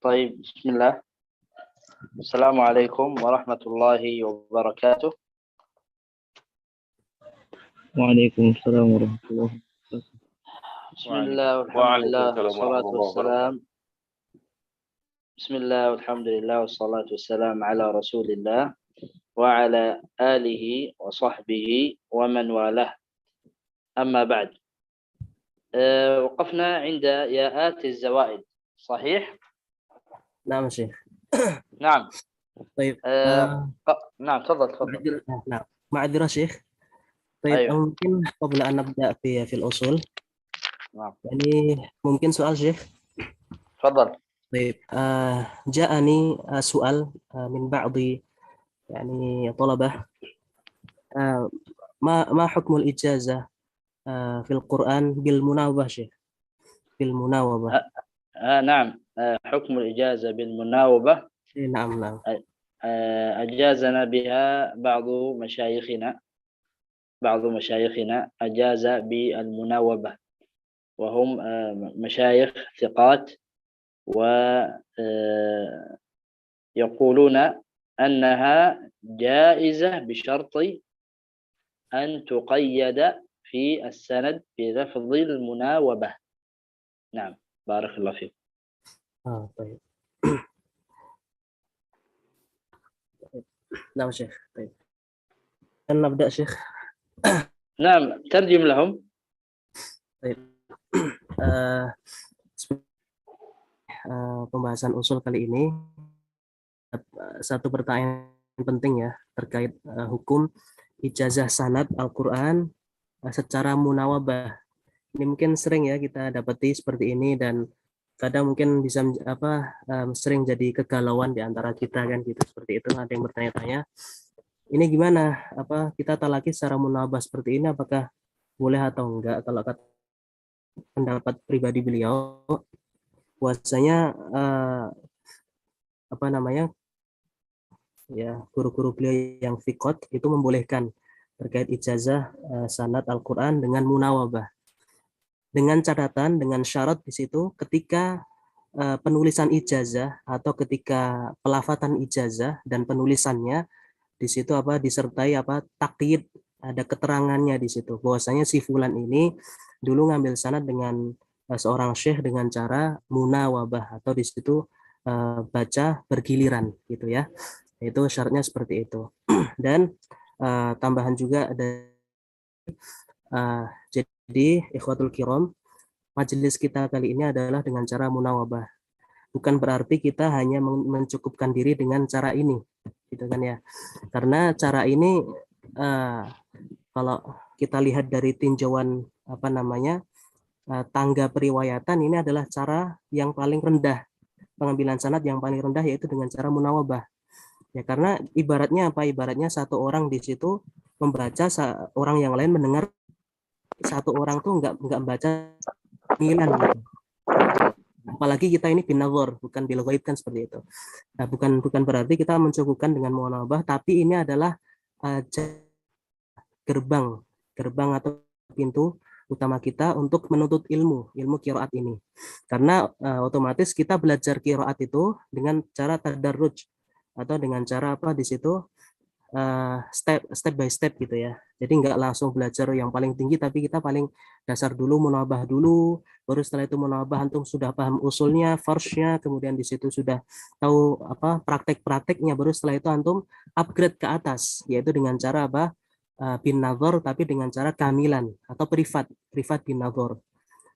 طيب بسم الله. السلام عليكم ورحمة الله وبركاته. وعليكم السلام ورحمة الله وبركاته. بسم الله والحمد لله والصلاة والسلام. بسم الله والحمد لله والصلاة والسلام على رسول الله وعلى آله وصحبه ومن والاه. أما بعد، وقفنا عند ياءات الزوائد، صحيح؟ نعم شيخ. نعم. طيب نعم تفضل. نعم معذرة شيخ. طيب أيوة. ممكن قبل أن نبدأ في الأصول، نعم. يعني ممكن سؤال شيخ. تفضل. طيب جاءني سؤال من بعض يعني طلبة، ما حكم الإجازة في القرآن بالمناوبة شيخ؟ بالمناوبة. نعم، حكم الإجازة بالمناوبة. نعم. أجازنا بها بعض مشايخنا أجاز بالمناوبة، وهم مشايخ ثقات، ويقولون أنها جائزة بشرط أن تقيد في السند بلفظ المناوبة. نعم، بارك الله فيك. طيب. نعم شيخ. طيب نبدأ شيخ. نعم، ترجم لهم. طيب. Pembahasan usul kali ini satu pertanyaan penting ya terkait hukum ijazah sanad Al-Quran secara munawabah. Ini mungkin sering ya kita dapati seperti ini, dan kadang mungkin bisa sering jadi kegalauan di antara kita kan gitu, seperti itu. Ada yang bertanya-tanya, ini gimana, kita talaki secara munawabah seperti ini apakah boleh atau enggak? Kalau kata pendapat pribadi beliau, puasanya guru-guru beliau yang fikot itu membolehkan terkait ijazah sanad Al-Quran dengan munawabah, dengan catatan, dengan syarat di situ ketika penulisan ijazah atau ketika pelafatan ijazah dan penulisannya di situ disertai takyid, ada keterangannya di situ bahwasanya si fulan ini dulu ngambil sanad dengan seorang syekh dengan cara munawabah, atau di situ baca bergiliran gitu ya. Itu syaratnya seperti itu. Dan tambahan juga ada, jadi ikhwatul kiram, majelis kita kali ini adalah dengan cara munawabah. Bukan berarti kita hanya mencukupkan diri dengan cara ini, gitu kan ya. Karena cara ini kalau kita lihat dari tinjauan tangga periwayatan, ini adalah cara yang paling rendah, pengambilan sanad yang paling rendah, yaitu dengan cara munawabah. Ya, karena ibaratnya Ibaratnya satu orang di situ membaca, orang yang lain mendengar. Satu orang tuh nggak membaca milan gitu. Apalagi kita ini binawar, bukan bilghaib kan, seperti itu. Nah, bukan berarti kita mencukupkan dengan munawabah, tapi ini adalah gerbang atau pintu utama kita untuk menuntut ilmu qiraat ini. Karena otomatis kita belajar qiraat itu dengan cara tadarruj, atau dengan cara di situ step by step gitu ya. Jadi nggak langsung belajar yang paling tinggi, tapi kita paling dasar dulu, munawabah dulu, baru setelah itu munawabah antum sudah paham usulnya, farsnya, kemudian di situ sudah tahu praktek-prakteknya, baru setelah itu antum upgrade ke atas, yaitu dengan cara bin nazar, tapi dengan cara kamilan atau privat bin nazar.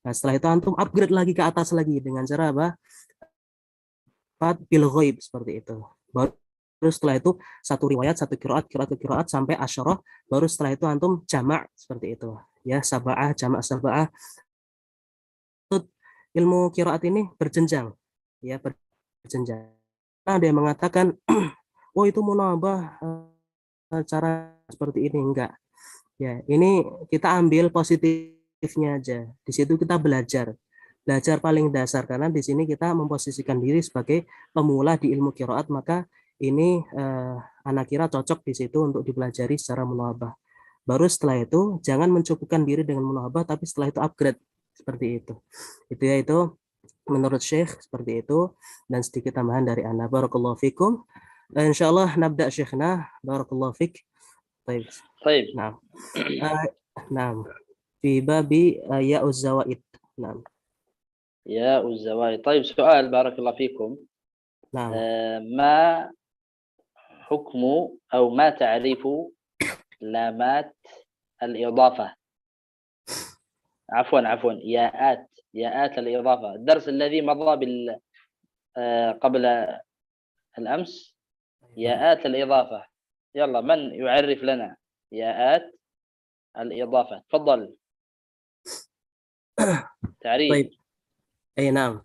Nah, setelah itu antum upgrade lagi ke atas lagi dengan cara bil ghaib, seperti itu. Baru setelah itu satu riwayat, satu qiraat sampai asyarah, baru setelah itu antum jamak, seperti itu ya, sab'ah, jamak sab'ah. Ilmu qiraat ini berjenjang ya, berjenjang. Ada yang mengatakan oh itu munawabah cara seperti ini, enggak ya. Ini kita ambil positifnya aja, di situ kita belajar paling dasar, karena di sini kita memposisikan diri sebagai pemula di ilmu qiraat, maka ini anak kira cocok di situ untuk dipelajari secara munawabah. Baru setelah itu jangan mencukupkan diri dengan munawabah, tapi setelah itu upgrade, seperti itu. Itu menurut Syekh seperti itu, dan sedikit tambahan dari Ana. Barakallahu fikum. Insyaallah nabda Syekhna. Barakallahu fik. Baik. طيب Nah. Nah. Fi babi ya'uz zawaid. Nah. يا الزوائد. طيب سؤال بارك الله فيكم. Nah. ما حكم أو ما تعريف لامات الإضافة؟ عفوا ياءات الإضافة. الدرس الذي مضى قبل الأمس ياءات الإضافة. يلا من يعرف لنا ياءات الإضافة؟ تفضل. تعريف. Nah.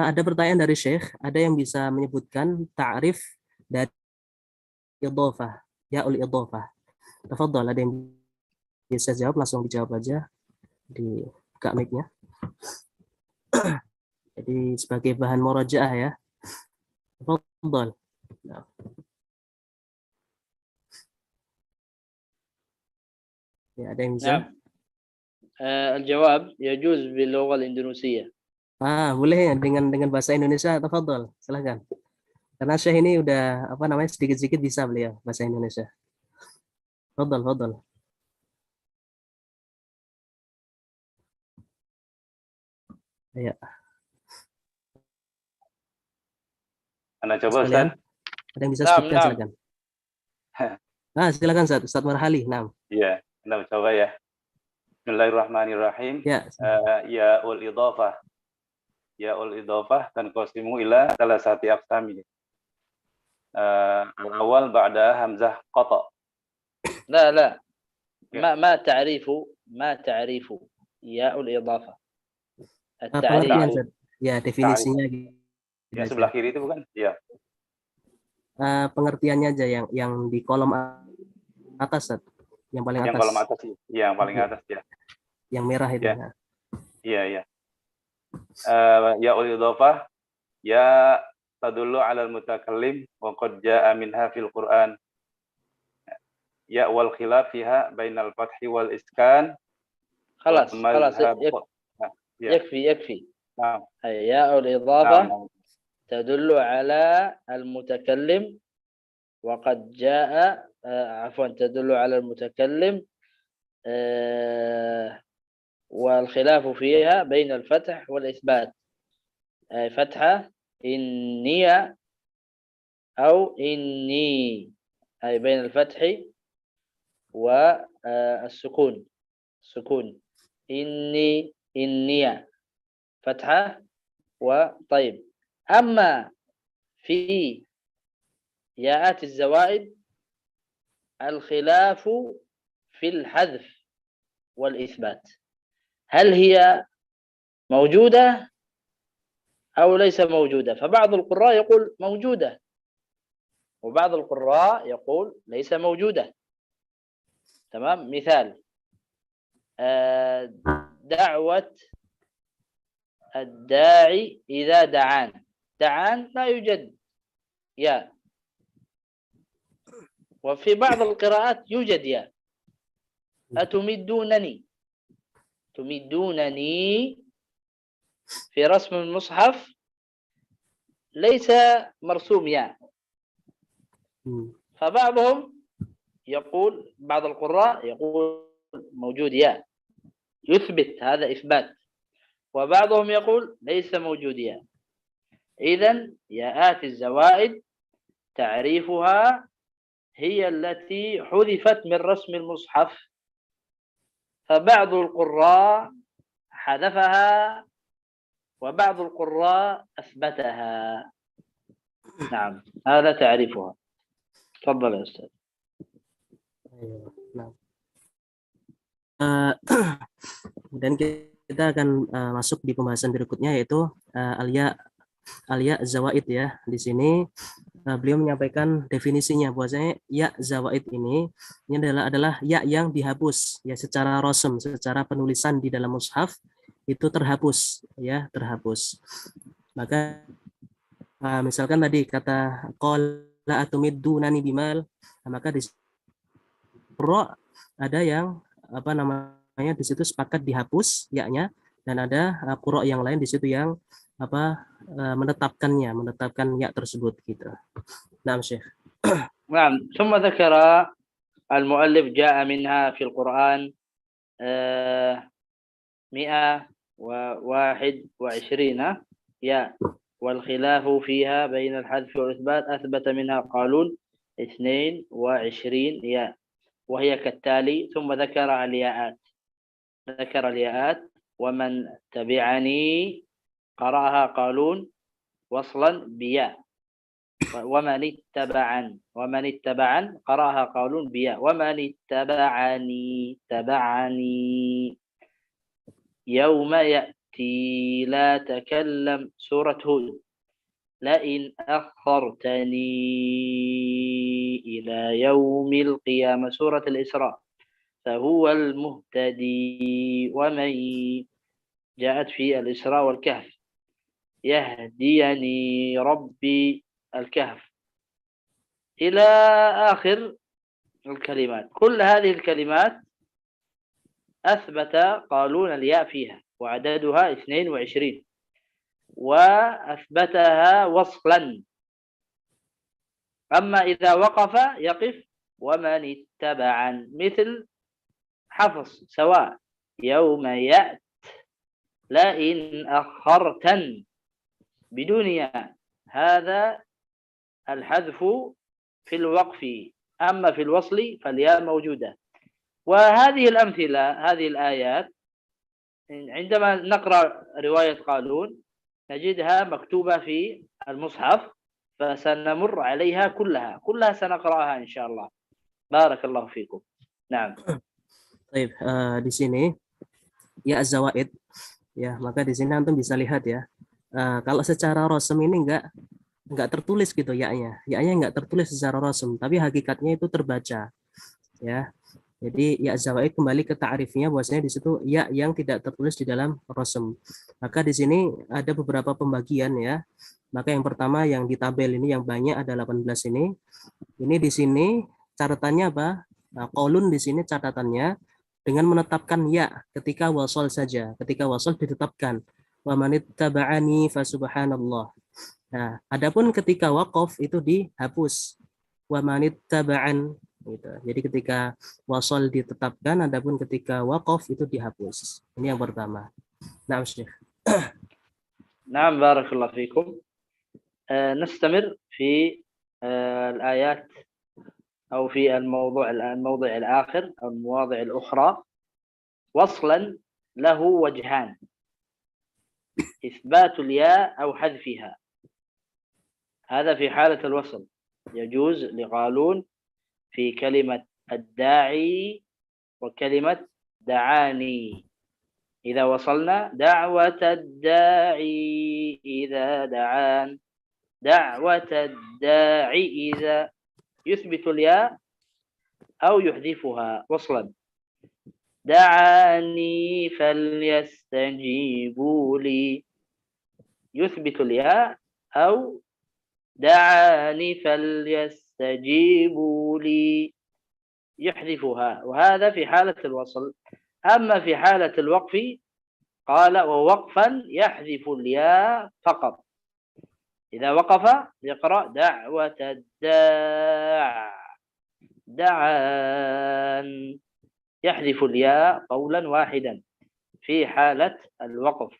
Ada pertanyaan dari Syekh, ada yang bisa menyebutkan ta'rif dari idhofah, ya'ul idhofah. Tafadhal, ada yang bisa jawab, langsung dijawab aja di buka mic-nya. Jadi sebagai bahan murajaah ya. Tafadhal. Nah. Ya, ada yang bisa? نعم. الجواب يجوز باللغة الإندونيسية. Boleh dengan bahasa Indonesia, tafadhal. Silakan. Karena Syekh ini udah sedikit-sedikit bisa beliau bahasa Indonesia. Tafadhal. Ya. Anda coba Ustaz. Ada yang bisa sebutkan, silakan. Silakan Ustaz Marhali. Nah. Iya, Anda coba ya. Bismillahirrahmanirrahim. Ya. Ya'ul idhofah. Ya'ul idhofah tanqasimu ila salasati aqsam. Al-awwal ba'da hamzah qata. لا ما تعريف ياء الإضافة؟ التعريف. Ya, definisinya. Ya, sebelah kiri itu bukan? Ya. Pengertiannya aja yang di kolom atas, Ustaz. Yang paling atas. Yang kolom atas sih. Yang paling atas ya. Yang merah itu. Iya. Ya'ul idhofah ya tadullu 'alal mutakallim wa qad jaa'a minha fil Qur'an. Ya wal khilaf fiha bainal fathi wal iskan. خلاص يكفي. نعم. ياء الإضافة تدل على المتكلم وقد جاء تدل على المتكلم والخلاف فيها بين الفتح والإثبات. فتحة إني أو إني، أي بين الفتح والسكون. إني فتحة وطيب. أما في ياءات الزوائد الخلاف في الحذف والإثبات، هل هي موجودة أو ليس موجودة؟ فبعض القراء يقول موجودة وبعض القراء يقول ليس موجودة. تمام. مثال دعوة الداعي إذا دعان لا يوجد يا، وفي بعض القراءات يوجد يا. أتمدونني في رسم المصحف ليس مرسوم يا. فبعضهم يقول، بعض القراء يقول موجود يا، يثبت، هذا إثبات. وبعضهم يقول ليس موجود يا. إذن ياءات الزوائد تعريفها هي التي حذفت من رسم المصحف، فبعض القراء حذفها وبعض القراء أثبتها. نعم، هذا تعريفها. تفضل يا أستاذ. Dan kita akan masuk di pembahasan berikutnya, yaitu al-ya zawaid ya. Di sini beliau menyampaikan definisinya bahwasanya ya zawaid ini adalah ya yang dihapus ya secara rosem, secara penulisan di dalam mushaf itu terhapus ya, terhapus. Maka misalkan tadi kata qala atumiddunani bimal, maka di ada yang di situ sepakat dihapus ya-nya dan ada qura yang lain di situ yang menetapkan ya tersebut gitu. Nah, Syekh. نعم. ثم ذكر المؤلف جاء منها في القرآن 121 ياء، والخلاف فيها بين الحذف والإثبات أثبت منها قالون 22 ياء، وهي كالتالي. ثم ذكر الياءات ومن تبعني قرأها قالون وصلا بياء، ومن اتبعن قرأها قالون بياء، ومن تبعني يوم يأتي لا تكلم، سورة هود. لئن أخرتني إلى يوم القيامة، سورة الإسراء، فهو المهتدي. ومن جاءت في الإسراء والكهف، يهديني ربي، الكهف، إلى آخر الكلمات. كل هذه الكلمات أثبت قالون الياء فيها، وعددها 22، وأثبتها وصلا. أما إذا وقف يقف ومن اتبع، مثل حفص سواء، يوم يأت، لئن أخرتن بدون ياء، هذا الحذف في الوقف. أما في الوصل فالياء موجودة. وهذه الأمثلة، هذه الآيات، عندما نقرأ رواية قالون نجدها مكتوبة في المصحف، فسنمر عليها كلها سنقرأها إن شاء الله. بارك الله فيكم. نعم. Baik, di sini ya az-zawaid ya, maka di sini antum bisa lihat ya. Kalau secara rosem ini enggak tertulis gitu ya-nya enggak tertulis secara rosem, tapi hakikatnya itu terbaca ya. Jadi ya zawaid kembali ke ta'rifnya, bahwasanya di situ ya yang tidak tertulis di dalam rosem. Maka di sini ada beberapa pembagian ya. Maka yang pertama yang di tabel ini yang banyak ada 18 ini. Ini di sini catatannya apa? Nah, qaulun di sini catatannya dengan menetapkan ya ketika wasal saja. Ketika wasal ditetapkan. Wa manittaba'ani fasubhanallah. Nah, adapun ketika waqaf itu dihapus. Wa manittaba'an gitu. Jadi ketika wasal ditetapkan, adapun ketika waqaf itu dihapus. Ini yang pertama. Nah, Syekh. نعم بارك الله فيكم. نستمر في الآيات أو في الموضوع الآخر أو المواضع الأخرى. وصلا له وجهان: إثبات الياء أو حذفها. هذا في حالة الوصل، يجوز لقالون في كلمة الداعي وكلمة دعاني. إذا وصلنا دعوة الداعي إذا دعان، دعوة الداعي إذا، يثبت الياء أو يحذفها وصلا. دعاني فليستجيبوا لي، يثبت الياء، أو دعاني فليستجيبوا لي، يحذفها. وهذا في حالة الوصل. أما في حالة الوقف قال ووقفا يحذف الياء فقط. إذا وقف يقرأ دعوة الداع، دعان، يحذف الياء قولا واحدا في حالة الوقف.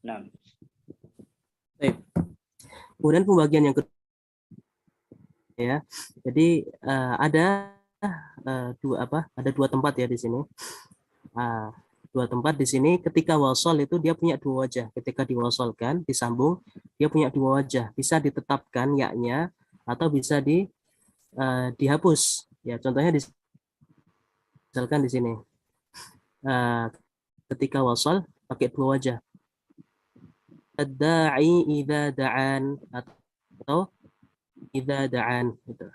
نعم. Baik. Kemudian pembagian yang kedua ya. Jadi ada dua tempat ya di sini. Dua tempat di sini ketika wasal itu dia punya dua wajah. Ketika diwasalkan, disambung, dia punya dua wajah. Bisa ditetapkan ya-nya atau bisa dihapus. Ya, contohnya misalkan di sini. Ketika wasal pakai dua wajah. Ad-da'i idza da'an atau idza da'an gitu.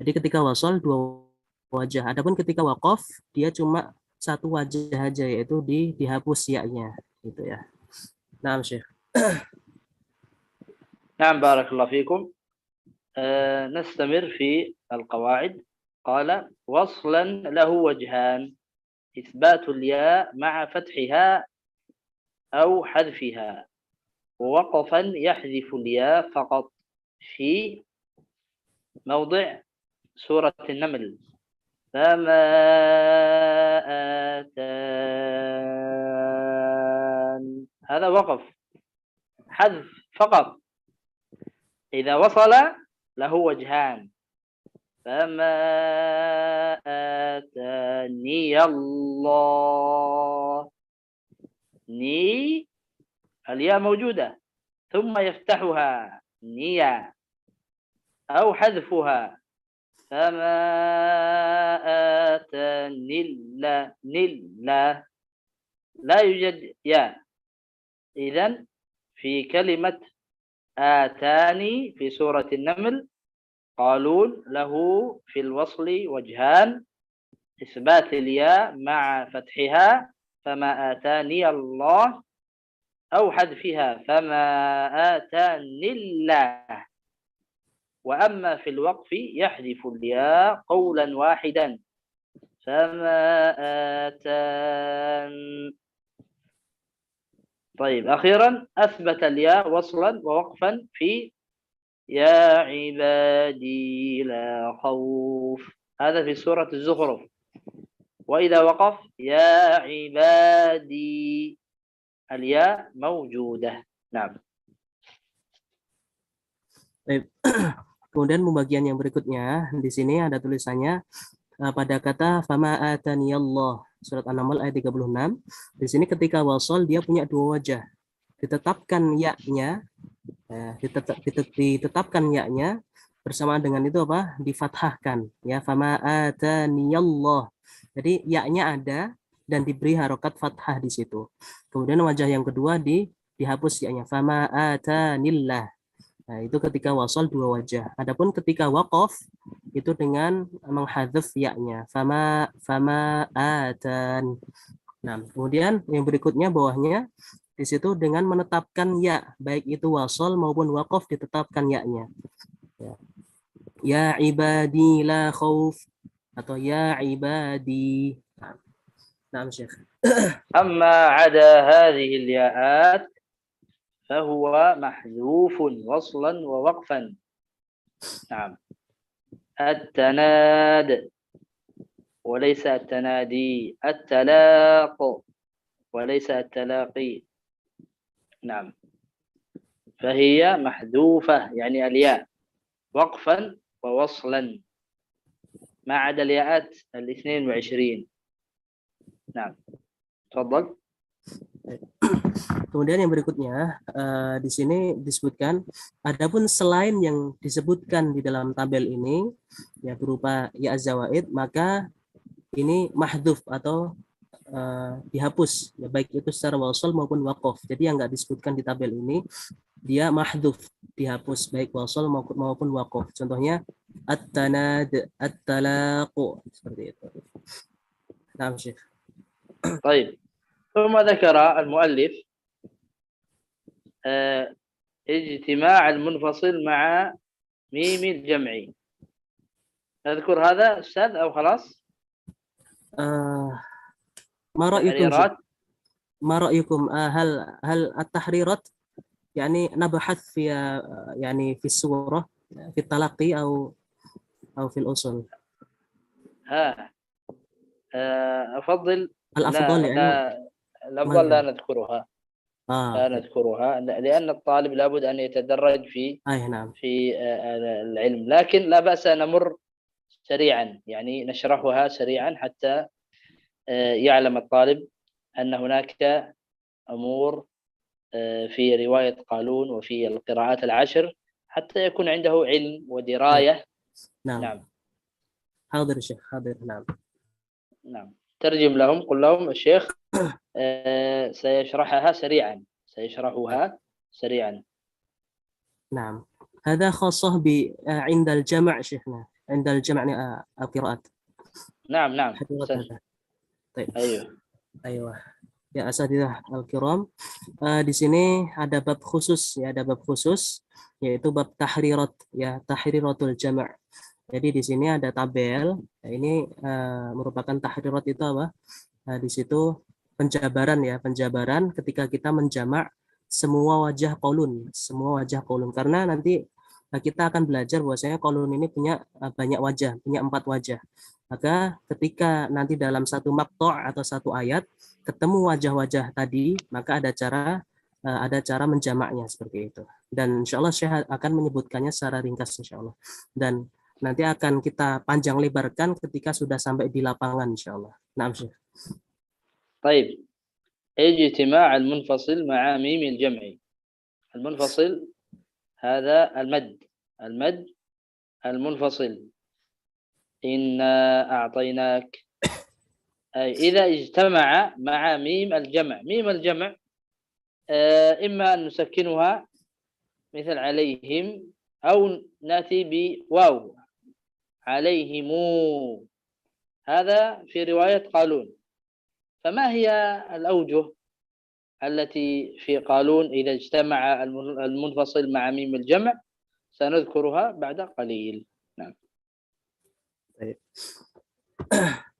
Jadi ketika wasal dua wajah. Adapun ketika waqaf dia cuma satu wajah aja, yaitu dihapus ya-nya gitu ya. Nah, Syekh. نعم بارك الله فيكم. نستمر في القواعد. قال وصلا له وجهان: إثبات الياء مع فتحها أو حذفها. ووقفا يحذف الياء فقط في موضع سورة النمل. فما آتان، هذا وقف حذف فقط. إذا وصل له وجهان. فما آتاني الله، ني الياء موجودة ثم يفتحها نيا أو حذفها. فما آتاني الله، نلا لا يوجد ياء. إذن في كلمة آتاني في سورة النمل قالون له في الوصل وجهان: إثبات الياء مع فتحها فما آتاني الله، أو حذفها فما آتاني الله. وأما في الوقف يحذف الياء قولا واحدا: فما آتان. طيب، أخيرا أثبت الياء وصلا ووقفا في يا عبادي لا خوف، هذا في سورة الزخرف. وإذا وقف يا عبادي الياء موجودة. نعم. Baik. Kemudian pembagian yang berikutnya di sini ada tulisannya pada kata fama ataniyallah, surat An-Naml ayat 36. Di sini ketika wasal dia punya dua wajah. Ditetapkan yaknya, ditetapkan yaknya bersamaan dengan itu apa? Difathahkan, ya, fama ataniyallah. Jadi yaknya ada dan diberi harokat fathah di situ. Kemudian wajah yang kedua dihapus yaknya, fama atanillah. Nah, itu ketika wasal dua wajah. Adapun ketika waqaf itu dengan menghadzaf yaknya, fama atan. Nah, kemudian yang berikutnya bawahnya di situ dengan menetapkan ya, baik itu wasal maupun waqaf ditetapkan yaknya. Ya ibadi la khauf atau ya ibadi. Nah, Syekh. أما عدا هذه الياءات فهو محذوف وصلا ووقفا. نعم. التناد وليس التنادي، التلاق وليس التلاقي. نعم. فهي محذوفة يعني الياء وقفا ووصلا ما عدا الياءات 22. نعم. تفضل. Kemudian yang berikutnya di sini disebutkan, adapun selain yang disebutkan di dalam tabel ini ya berupa ya zawaid, maka ini mahdhuf atau dihapus, ya, baik itu secara wasal maupun waqaf. Jadi yang nggak disebutkan di tabel ini dia mahdhuf, dihapus baik wasal maupun waqaf. Contohnya at-tanad, at-talaqu, seperti itu. Nah, Syekh. طيب، ثم ذكر المؤلف اجتماع المنفصل مع ميم الجمع. نذكر هذا أستاذ أو خلاص؟ ما رأيكم؟ تحريرات. ما رأيكم؟ هل التحريرات يعني نبحث في يعني في السورة في التلقي أو في الأصول؟ أفضل الأفضل الأفضل لا نذكرها. لا نذكرها لأن الطالب لابد أن يتدرج في نعم. في العلم، لكن لا بأس أن نمر سريعا، يعني نشرحها سريعا حتى يعلم الطالب أن هناك أمور في رواية قالون وفي القراءات العشر حتى يكون عنده علم ودراية. نعم. نعم. حاضر الشيخ، حاضر. نعم. نعم. ترجم لهم، قل لهم الشيخ سيشرحها سريعا. نعم. هذا خاصة عند الجمع شيخنا، عند الجمع القراءات. نعم. طيب. أيوه. Ya asatidzah al-kiram, di sini ada bab khusus, ya, ada bab khusus yaitu bab tahrirat, ya, tahriratul jama'. Jadi di sini ada tabel. Ini merupakan tahrirat itu apa? Di situ penjabaran ya, penjabaran ketika kita menjamak semua wajah qaulun, karena nanti kita akan belajar bahwasanya qaulun ini punya banyak wajah, punya 4 wajah. Maka ketika nanti dalam satu maqta' atau satu ayat ketemu wajah-wajah tadi, maka ada cara menjamaknya seperti itu. Dan insya Allah Syekh akan menyebutkannya secara ringkas insya Allah. Dan nanti akan kita panjang lebarkan ketika sudah sampai di lapangan insya Allah. Nah, Syekh. طيب اجتماع المنفصل مع ميم الجمع. المنفصل هذا المد المنفصل. إنا أعطيناك، أي إذا اجتمع مع ميم الجمع. ميم الجمع إما أن نسكنها مثل عليهم، أو نأتي بواو عليهم، هذا في رواية قالون. فما هي الأوجه التي في قالون إذا اجتمع المنفصل مع ميم الجمع؟ سنذكرها بعد قليل. نعم.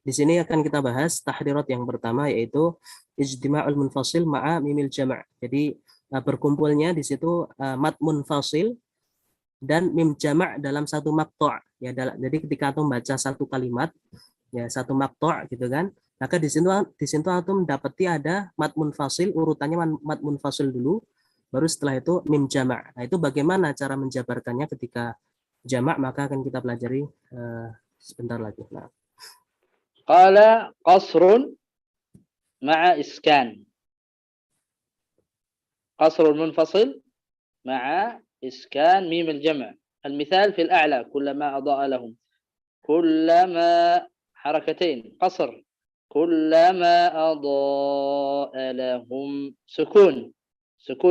Di sini akan kita bahas tahrirat yang pertama, yaitu ijtima'ul munfasil ma'a mimil jama'. Jadi berkumpulnya di situ mad munfasil dan mim jama' dalam satu maqta'. Ya, jadi ketika antum baca satu kalimat, ya satu maqta' gitu kan, maka di situ antum mendapati ada mad munfasil, urutannya mad munfasil dulu, baru setelah itu mim jama'. Nah, itu bagaimana cara menjabarkannya ketika jama', maka akan kita pelajari sebentar lagi. Nah. قال قصر مع إسكان. قصر المنفصل مع إسكان ميم الجمع. المثال في الأعلى: كلما أضاء لهم. كلما حركتين قصر. كلما أضاء لهم سكون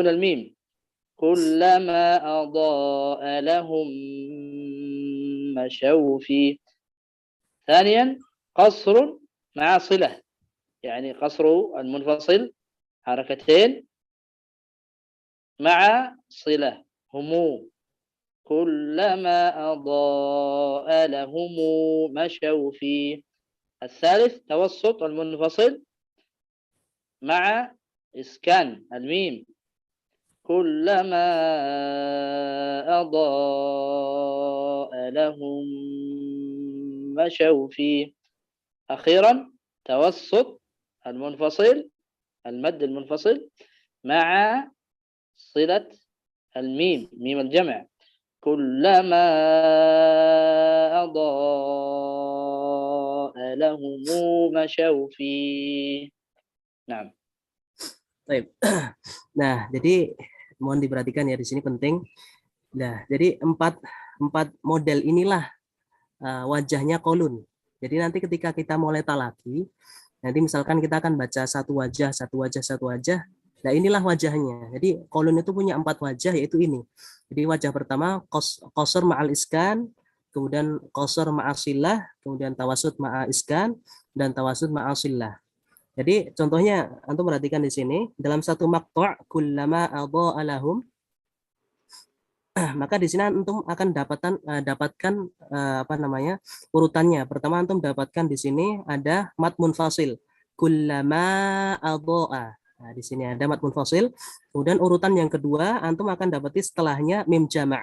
الميم. كلما أضاء لهم مشوا فيه. ثانيا قصر مع صلة، يعني قصر المنفصل حركتين مع صلة هم. كلما أضاء لهم مشوا فيه. الثالث توسط المنفصل مع إسكان الميم. كلما أضاء لهم مشوا فيه. أخيرا توسط المنفصل، المد المنفصل مع صلة الميم، ميم الجمع. كلما أضاء لهم مشوا فيه. نعم. Baik. Nah, jadi mohon diperhatikan ya, di sini penting. Nah, jadi empat model inilah wajahnya qaulun. Jadi nanti ketika kita mulai talaki, nanti misalkan kita akan baca satu wajah. Nah, inilah wajahnya. Jadi qaulun itu punya 4 wajah, yaitu ini. Jadi wajah pertama qasr ma'al iskan, kemudian qasr ma'asillah, kemudian tawasud ma'iskan, dan tawasud ma'asillah. Jadi contohnya antum perhatikan di sini, dalam satu maqta' kullama adha'a lahum, maka di sini antum akan dapatkan urutannya. Pertama antum dapatkan di sini ada mad munfasil, kullama adha'a. Nah, di sini ada mad munfasil. Kemudian urutan yang kedua antum akan dapati setelahnya mim jama'.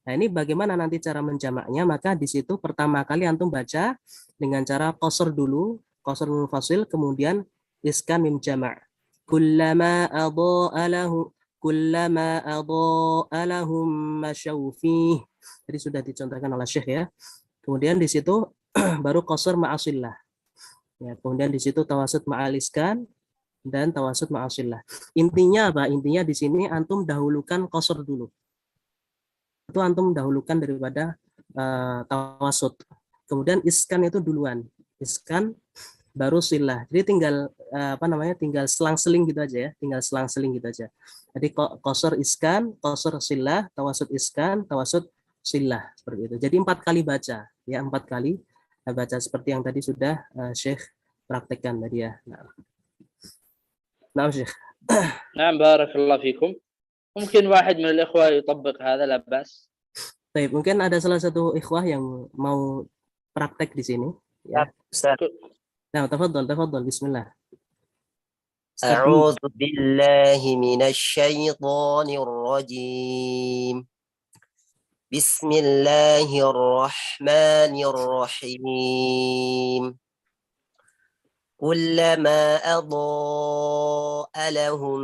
Nah, ini bagaimana nanti cara menjamaknya? Maka di situ pertama kali antum baca dengan cara qasr dulu, qasr munfasil, kemudian iskan mim jama'. Kullama adha'a lahu, kullama adha'a lahum masyaw fih. Jadi sudah dicontohkan oleh Syekh ya. Kemudian di situ baru qasr ma'asillah. Ya, kemudian di situ tawasud ma'aliskan dan tawasud ma'asillah. Intinya apa? Intinya di sini antum dahulukan qasr dulu. Itu antum dahulukan daripada tawasud. Kemudian iskan itu duluan. Iskan baru silah. Jadi tinggal tinggal selang-seling gitu aja ya, Jadi qasr iskan, qasr silah, tawasud iskan, tawasud silah, seperti itu. Jadi 4 kali baca, ya 4 kali baca seperti yang tadi sudah Syekh praktekkan tadi ya. Nah, Syekh. نعم بارك الله فيكم. ممكن واحد من الإخوة يطبق هذا، لا بأس. Baik, mungkin ada salah satu ikhwah yang mau praktek di sini. Ya. Nah, tafadhol, bismillah. أعوذ بالله من الشيطان الرجيم. بسم الله الرحمن الرحيم. كلما أضاء لهم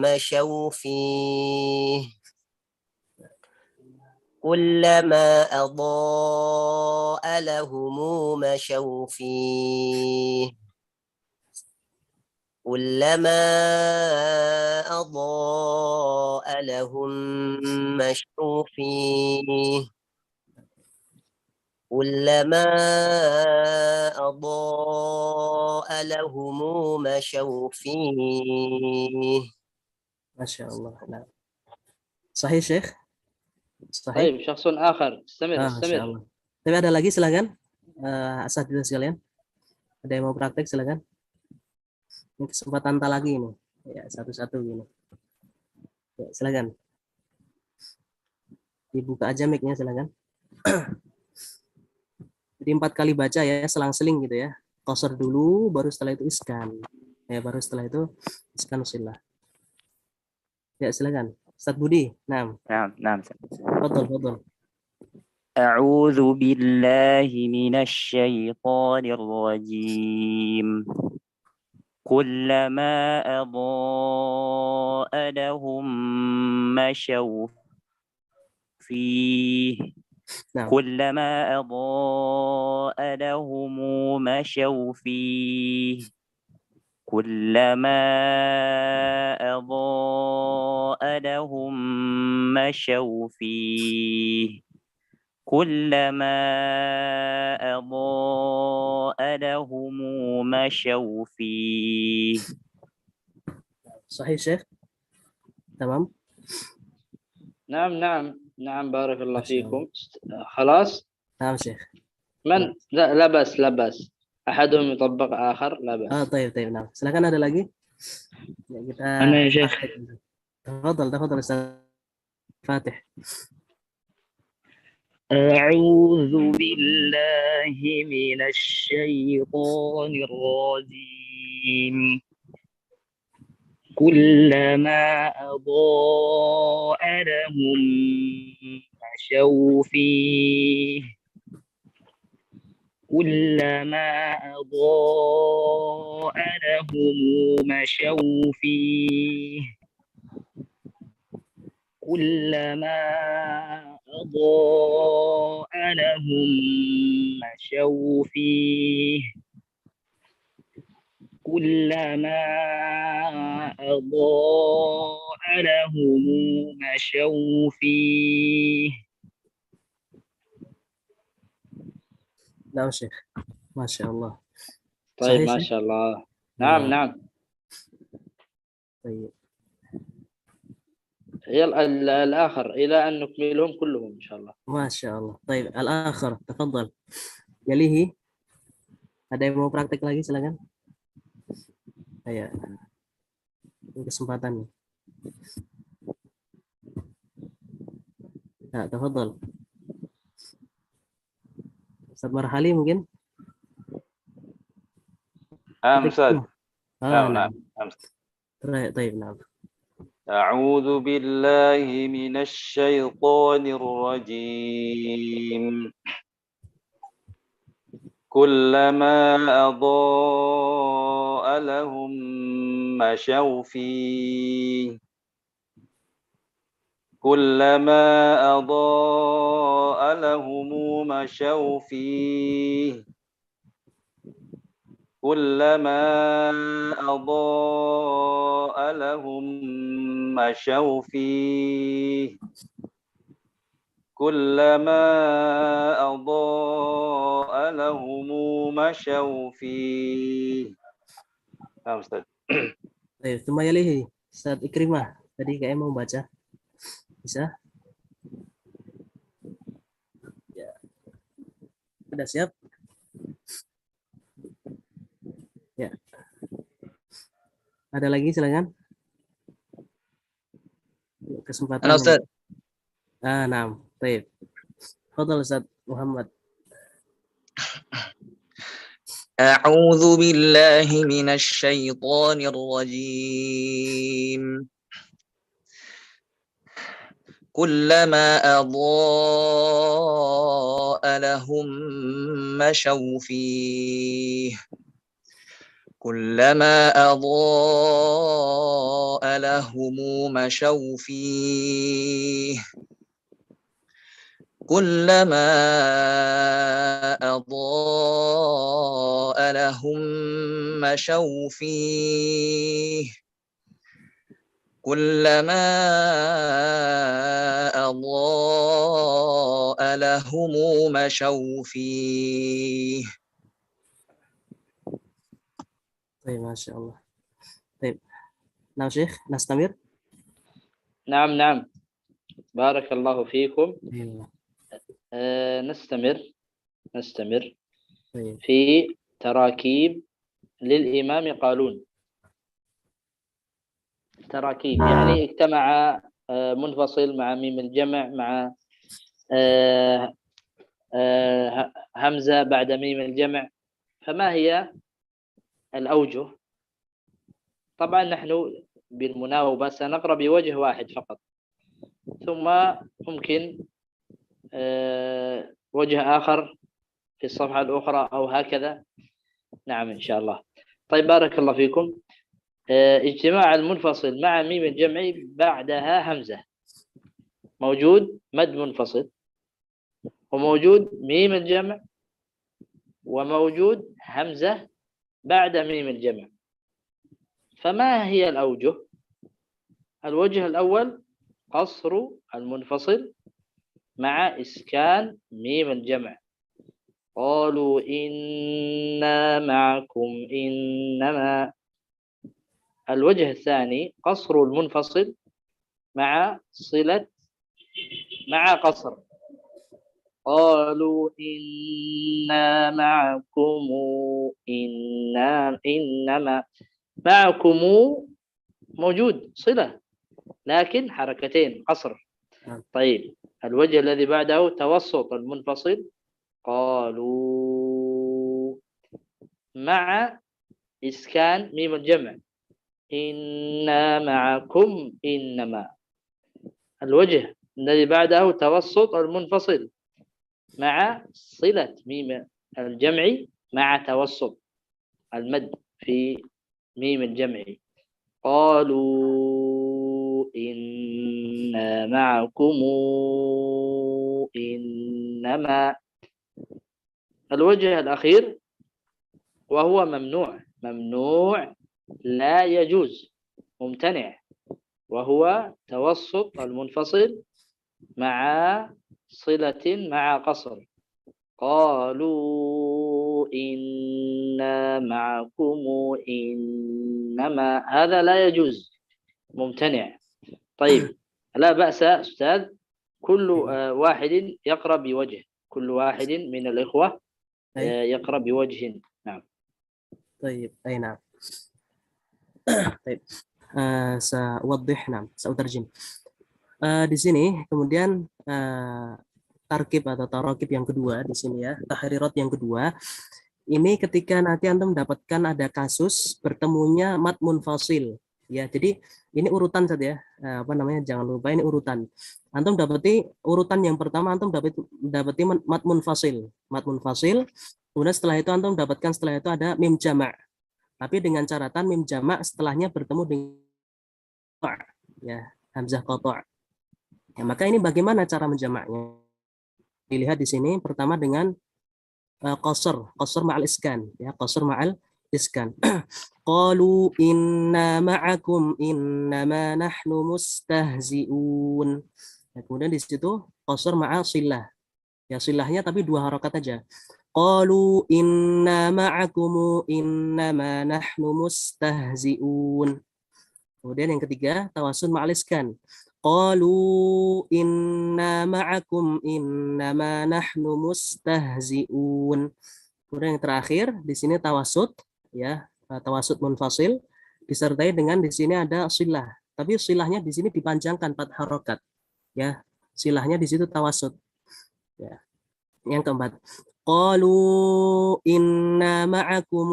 مشوا فيه. كلما أضاء لهم مشوا فيه. كلما أضاء لهم مشوا فيه. كلما أضاء لهم مشوا فيه. ما شاء الله. نعم. صحيح شيخ. صحيح. طيب شخص آخر استمر ما شاء استمر. Allah. Tapi ada lagi silakan. Asatidz sekalian. Ada yang mau praktek silakan. Ini kesempatan tak lagi ini. Ya, satu-satu gini. Ya, silakan. Dibuka aja mic-nya silakan. Jadi 4 kali baca ya, selang-seling gitu ya. Qasar dulu, baru setelah itu iskan. Ya, baru setelah itu iskan usillah. Ya, silakan. Ustaz Budi. Nah. نعم. Fadhal. أعوذ بالله من الشيطان الرجيم. كلما أضاء لهم مشوا فيه. كلما أضاء لهم مشوا فيه. كلما أضاء لهم مشوا فيه. كلما أضاء لهم مشوا فيه. صحيح شيخ. تمام. نعم بارك الله فيكم. خلاص. نعم شيخ. من لا بأس أحدهم يطبق آخر لا بأس. طيب نعم. Silakan ada lagi. Ya, kita أنا يا شيخ. تفضل Ustaz Fatih. أعوذ بالله من الشيطان الرجيم. كلما أضاء لهم مشوا فيه. كلما أضاء لهم مشوا فيه. كلما أضاء لهم مشوا فيه. كلما أضاء لهم مشوا فيه. نعم شيخ. ما شاء الله. طيب ما شاء الله. نعم. طيب. يلا الآخر إلى أن نكملهم كلهم إن شاء الله. ما شاء الله. طيب الآخر تفضل. يليه. Ada yang mau praktek lagi silakan. Ayo. Ini kesempatan. Nah, tafadhal. Ustaz Marhali mungkin? Ustaz. نعم. طيب نعم. أعوذ بالله من الشيطان الرجيم. كلما أضاء لهم مشوا فيه. كلما أضاء لهم مشوا فيه. كلما أضاء لهم مشوا فيه. كلما أضاء لهم مشوا فيه. Nah, Ustaz. Baik, cuma yalihi Ustaz Ikrimah. Tadi kayak mau baca. Bisa? Ya. Sudah siap? Ya. Ada lagi silakan. Kesempatan. Halo Ustaz. Nah, baik. Fadhal Ustaz Muhammad. أعوذ بالله من الشيطان الرجيم كلما أضاء لهم مشوا فيه كلما أضاء لهم مشوا فيه كلما أضاء لهم مشوا فيه كلما أضاء لهم مشوا فيه. طيب ما شاء الله. طيب نعم شيخ نستمر. نعم بارك الله فيكم. أيوة. نستمر طيب. في تراكيب للإمام قالون. تراكيب يعني اجتمع منفصل مع ميم الجمع مع همزة بعد ميم الجمع، فما هي الأوجه؟ طبعا نحن بالمناوبة سنقرأ بوجه واحد فقط، ثم ممكن وجه آخر في الصفحة الأخرى أو هكذا. نعم إن شاء الله. طيب بارك الله فيكم. اجتماع المنفصل مع ميم الجمع بعدها همزة، موجود مد منفصل وموجود ميم الجمع وموجود همزة بعد ميم الجمع، فما هي الأوجه؟ الوجه الأول قصر المنفصل مع إسكان ميم الجمع. قالوا إنا معكم إنما. الوجه الثاني قصر المنفصل مع صلة مع قصر. قالوا إنا معكم إنما. معكم موجود صلة لكن حركتين قصر. طيب الوجه الذي بعده توسط المنفصل. قالوا مع إسكان ميم الجمع. إنا معكم إنما. الوجه الذي بعده توسط المنفصل مع صلة ميم الجمع مع توسط المد في ميم الجمع. قالوا إنا معكم إنما. الوجه الأخير وهو ممنوع لا يجوز ممتنع، وهو توسط المنفصل مع صلة مع قصر. قالوا إنا معكم إنما. هذا لا يجوز ممتنع. طيب لا بأس أستاذ، كل واحد يقرأ بوجه، كل واحد من الإخوة يقرأ بوجه. نعم. طيب أي نعم. طيب سأوضح. نعم سأترجم. Di sini kemudian tarkib atau tarakib yang kedua di sini ya, tahrirat yang kedua ini ketika nanti antum mendapatkan ada kasus bertemunya mad munfasil ya. Jadi ini urutan saja ya, jangan lupa ini urutan. Antum dapati urutan yang pertama antum dapati mad munfasil, kemudian setelah itu antum dapatkan setelah itu ada mim jamak, tapi dengan catatan mim jamak setelahnya bertemu dengan ya hamzah qata'. Ya, maka ini bagaimana cara menjamaknya? Dilihat di sini pertama dengan qasr ma'al iskan ya, qasr ma'al iskan. Qalu inna ma'akum innama nahnu mustahzi'un. Ya, kemudian di situ qasr ma'al silah. Ya silahnya tapi 2 harakat aja. Qalu inna ma'akum innama nahnu mustahzi'un. Kemudian yang ketiga tawasul ma'al iskan. Qalu inna ma'akum innama nahnu mustahzi'un. Kemudian yang terakhir di sini tawasud ya, tawasud munfasil disertai dengan di sini ada silah. Tapi silahnya di sini dipanjangkan 4 harokat. Ya, silahnya di situ tawasud. Ya. Yang keempat, qalu inna ma'akum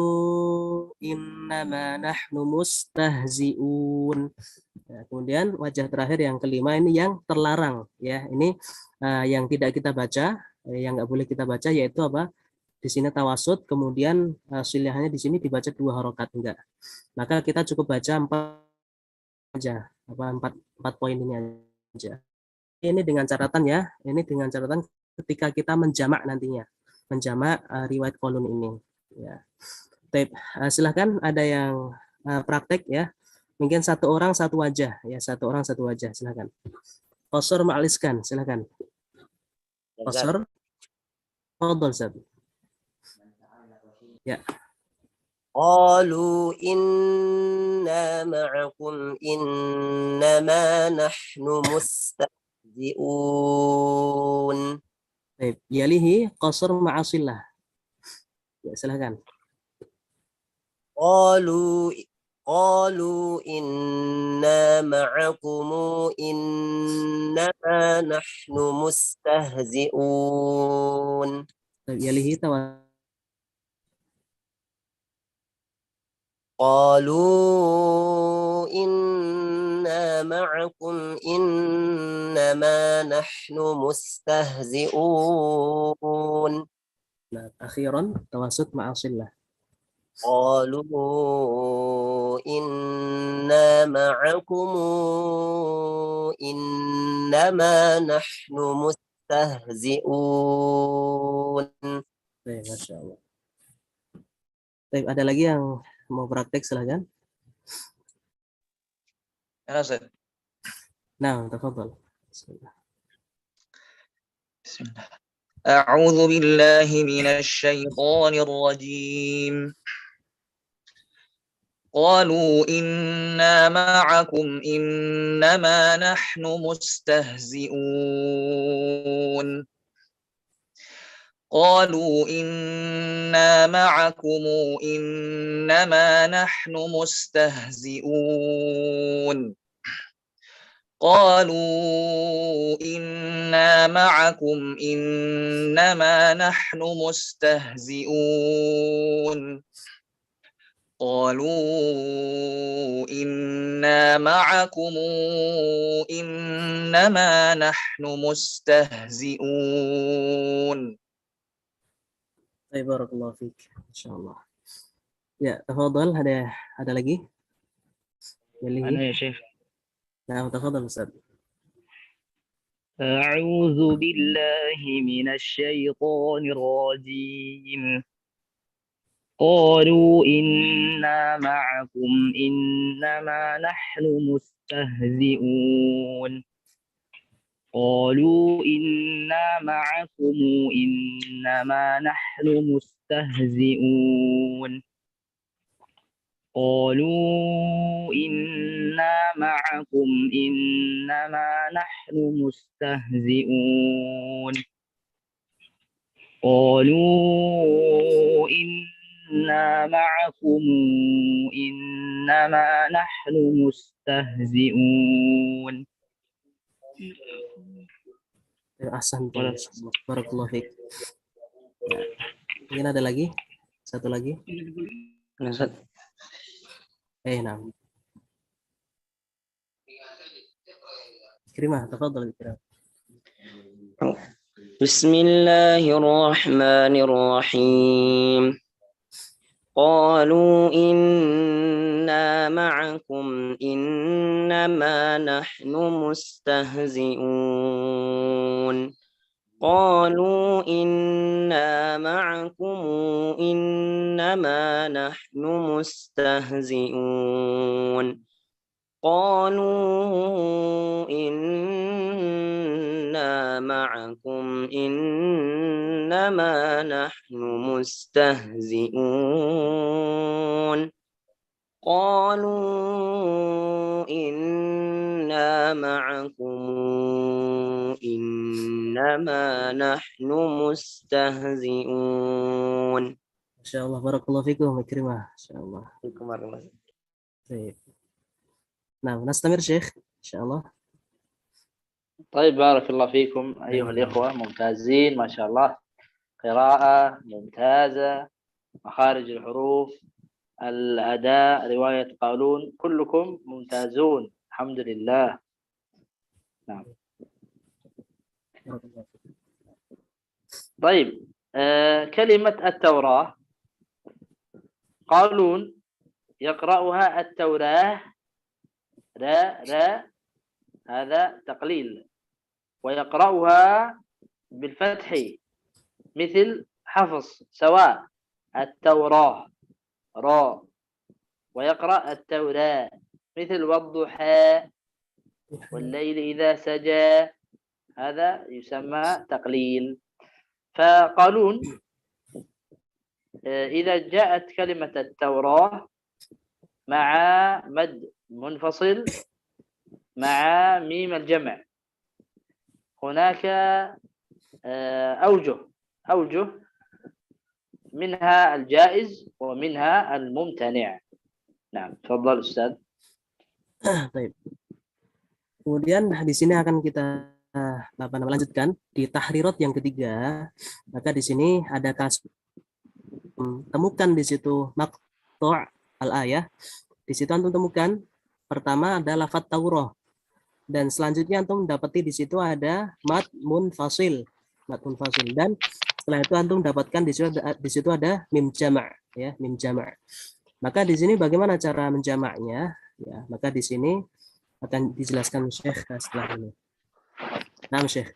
innama nahnu mustahzi'un. Nah, kemudian wajah terakhir yang kelima ini yang terlarang ya. Ini yang tidak kita baca, yang nggak boleh kita baca yaitu apa? Di sini tawasud, kemudian silahnya di sini dibaca 2 harokat enggak. Maka kita cukup baca 4 aja, empat poin ini aja. Ini dengan catatan ya, ini dengan catatan ketika kita menjamak nantinya, menjamak riwayat kolun ini. Ya. Silahkan ada yang praktek ya. Mungkin 1 orang 1 wajah ya, 1 orang 1 wajah. Silahkan. Qasar ma'aliskan, silahkan. Qasar. Fadhal Zab. Ya. قالوا إنا معكم إنما نحن مستهزئون. Baik, yalihi qasar ma'asillah. Ya, silahkan. قالوا إنا معكم إنما نحن مستهزئون. Yalihi tawa. قالوا إنا معكم إنما نحن مستهزئون. Nah, akhiran tawasud ma'asillah. قالوا إنا معكم إنما نحن مستهزئون. Baik, Masya Allah. Baik, ada lagi yang mau praktek silahkan. Ya, Ustaz. Nah, tafadhal. Bismillah. Bismillah. A'udzu billahi minasyaitonir rajim. Qalu inna ma'akum innama nahnu mustahzi'un. قالوا إنا معكم إنما نحن مستهزئون قالوا إنا معكم إنما نحن مستهزئون قالوا إنا معكم إنما نحن مستهزئون. Barakallahu fiik. Insyaallah. Ya, tafadhal, ada lagi? Mana ya, Syekh? Nah, tafadhal Ustaz. A'udzu billahi minasy syaithanir rajim. Qalu inna ma'akum innama nahnu mustahzi'un. قالوا إنا معكم إنما نحن مستهزئون قالوا إنا معكم إنما نحن مستهزئون قالوا إنا معكم إنما نحن مستهزئون. Ahsan. Barakallahu fiik. Ya. Mungkin ada lagi? Satu lagi? Ustaz. Nah. Ikrimah, tafadhal Ikrimah. Bismillahirrahmanirrahim. قالوا إنا معكم إنما نحن مستهزئون قالوا إنا معكم إنما نحن مستهزئون قالوا إنا معكم إنما نحن مستهزئون قالوا إنا معكم إنما نحن مستهزئون. Masyaallah, barakallahu fikum Ikrimah. Masyaallah. Baik. Nah, nastamir Syekh, insyaallah. طيب بارك الله فيكم أيها الإخوة ممتازين ما شاء الله. قراءة ممتازة، مخارج الحروف، الأداء، رواية قالون، كلكم ممتازون الحمد لله. نعم. طيب، كلمة التوراة، قالون يقرأها التوراة، را هذا تقليل، ويقرأها بالفتح مثل حفص، سواء التوراة را، ويقرأ التوراة مثل والضحى والليل إذا سجى، هذا يسمى تقليل. فقالون إذا جاءت كلمة التوراة مع مد منفصل مع ميم الجمع، هناك أوجه منها الجائز ومنها الممتنع. نعم، تفضل أستاذ. Baik. Kemudian di sini akan kita lanjutkan di tahrirat yang ketiga. Maka di sini ada temukan di situ maqtu' al-ayah. Di situ antum temukan pertama ada lafaz Taurah, dan selanjutnya antum mendapati di situ ada mad munfasil, dan setelah itu antum dapatkan di situ ada mim jama', ya, mim jama'. Maka di sini bagaimana cara menjamaknya? Ya, maka di sini akan dijelaskan Syekh setelah ini. Nah, Syekh.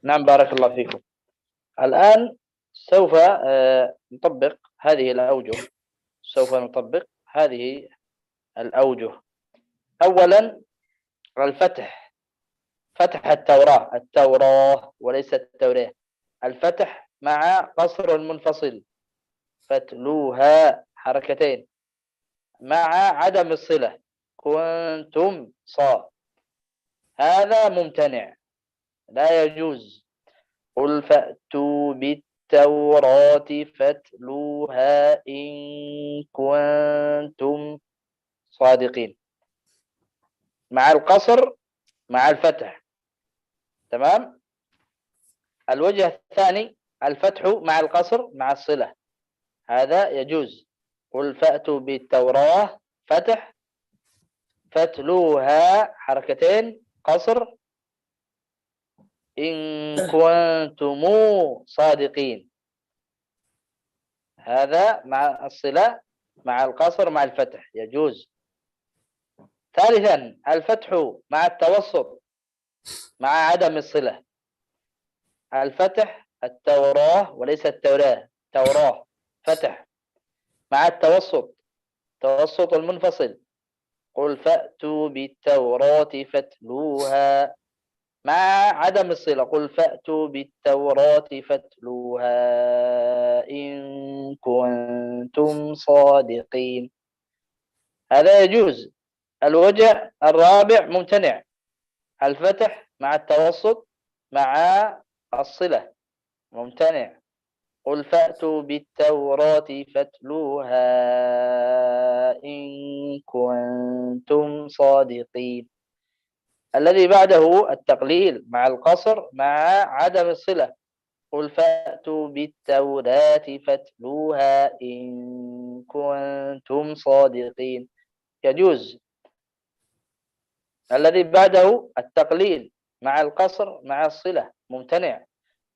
نعم، بارك الله فيكم. الآن سوف نطبق هذه الأوجه. أولا الفتح، فتح التوراة وليس التوراة، الفتح مع قصر منفصل، فتلوها حركتين، مع عدم الصلة كنتم صا، هذا ممتنع لا يجوز. قل فأتوا بالتوراة فاتلوها إن كنتم صادقين، مع القصر مع الفتح. تمام. الوجه الثاني الفتح مع القصر مع الصلة، هذا يجوز. قل فأتوا بالتوراة فتح، فاتلوها حركتين قصر، إن كنتم صادقين، هذا مع الصلة مع القصر مع الفتح يجوز. ثالثا الفتح مع التوسط مع عدم الصلة، الفتح التوراة وليس التوراة، توراة فتح، مع التوسط توسط المنفصل، قل فأتوا بالتوراة فاتلوها، مع عدم الصلة، قل فأتوا بالتوراة فاتلوها إن كنتم صادقين، هذا يجوز. الوجه الرابع ممتنع، الفتح مع التوسط مع الصلة ممتنع، قل فأتوا بالتوراة فاتلوها إن كنتم صادقين. الذي بعده التقليل مع القصر مع عدم الصلة، قل فأتوا بالتوراة فاتلوها إن كنتم صادقين، يجوز. الذي بعده التقليل مع القصر مع الصلة ممتنع،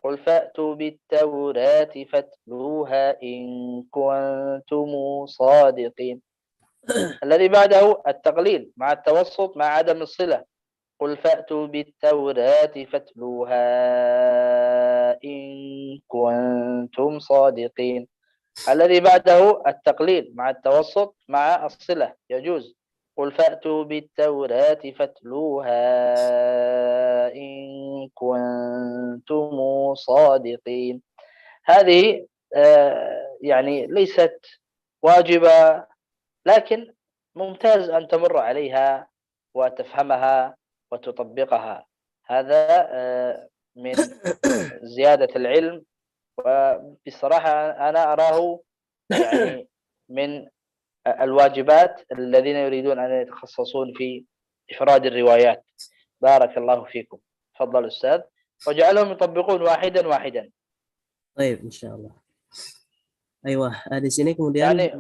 قل فأتوا بالتوراة فاتلوها إن كنتم صادقين. الذي بعده التقليل مع التوسط مع عدم الصلة، قل فأتوا بالتوراة فاتلوها إن كنتم صادقين. الذي بعده التقليل مع التوسط مع الصلة يجوز، قل فأتوا بالتوراة فاتلوها إن كنتم صادقين. هذه يعني ليست واجبة، لكن ممتاز أن تمر عليها وتفهمها وتطبقها، هذا من زيادة العلم، وبصراحة أنا أراه يعني من الواجبات الذين يريدون أن يتخصصون في إفراد الروايات. بارك الله فيكم. تفضل أستاذ، وجعلهم يطبقون واحدا واحدا. Baik, insyaallah. Ayo, di sini kemudian يعني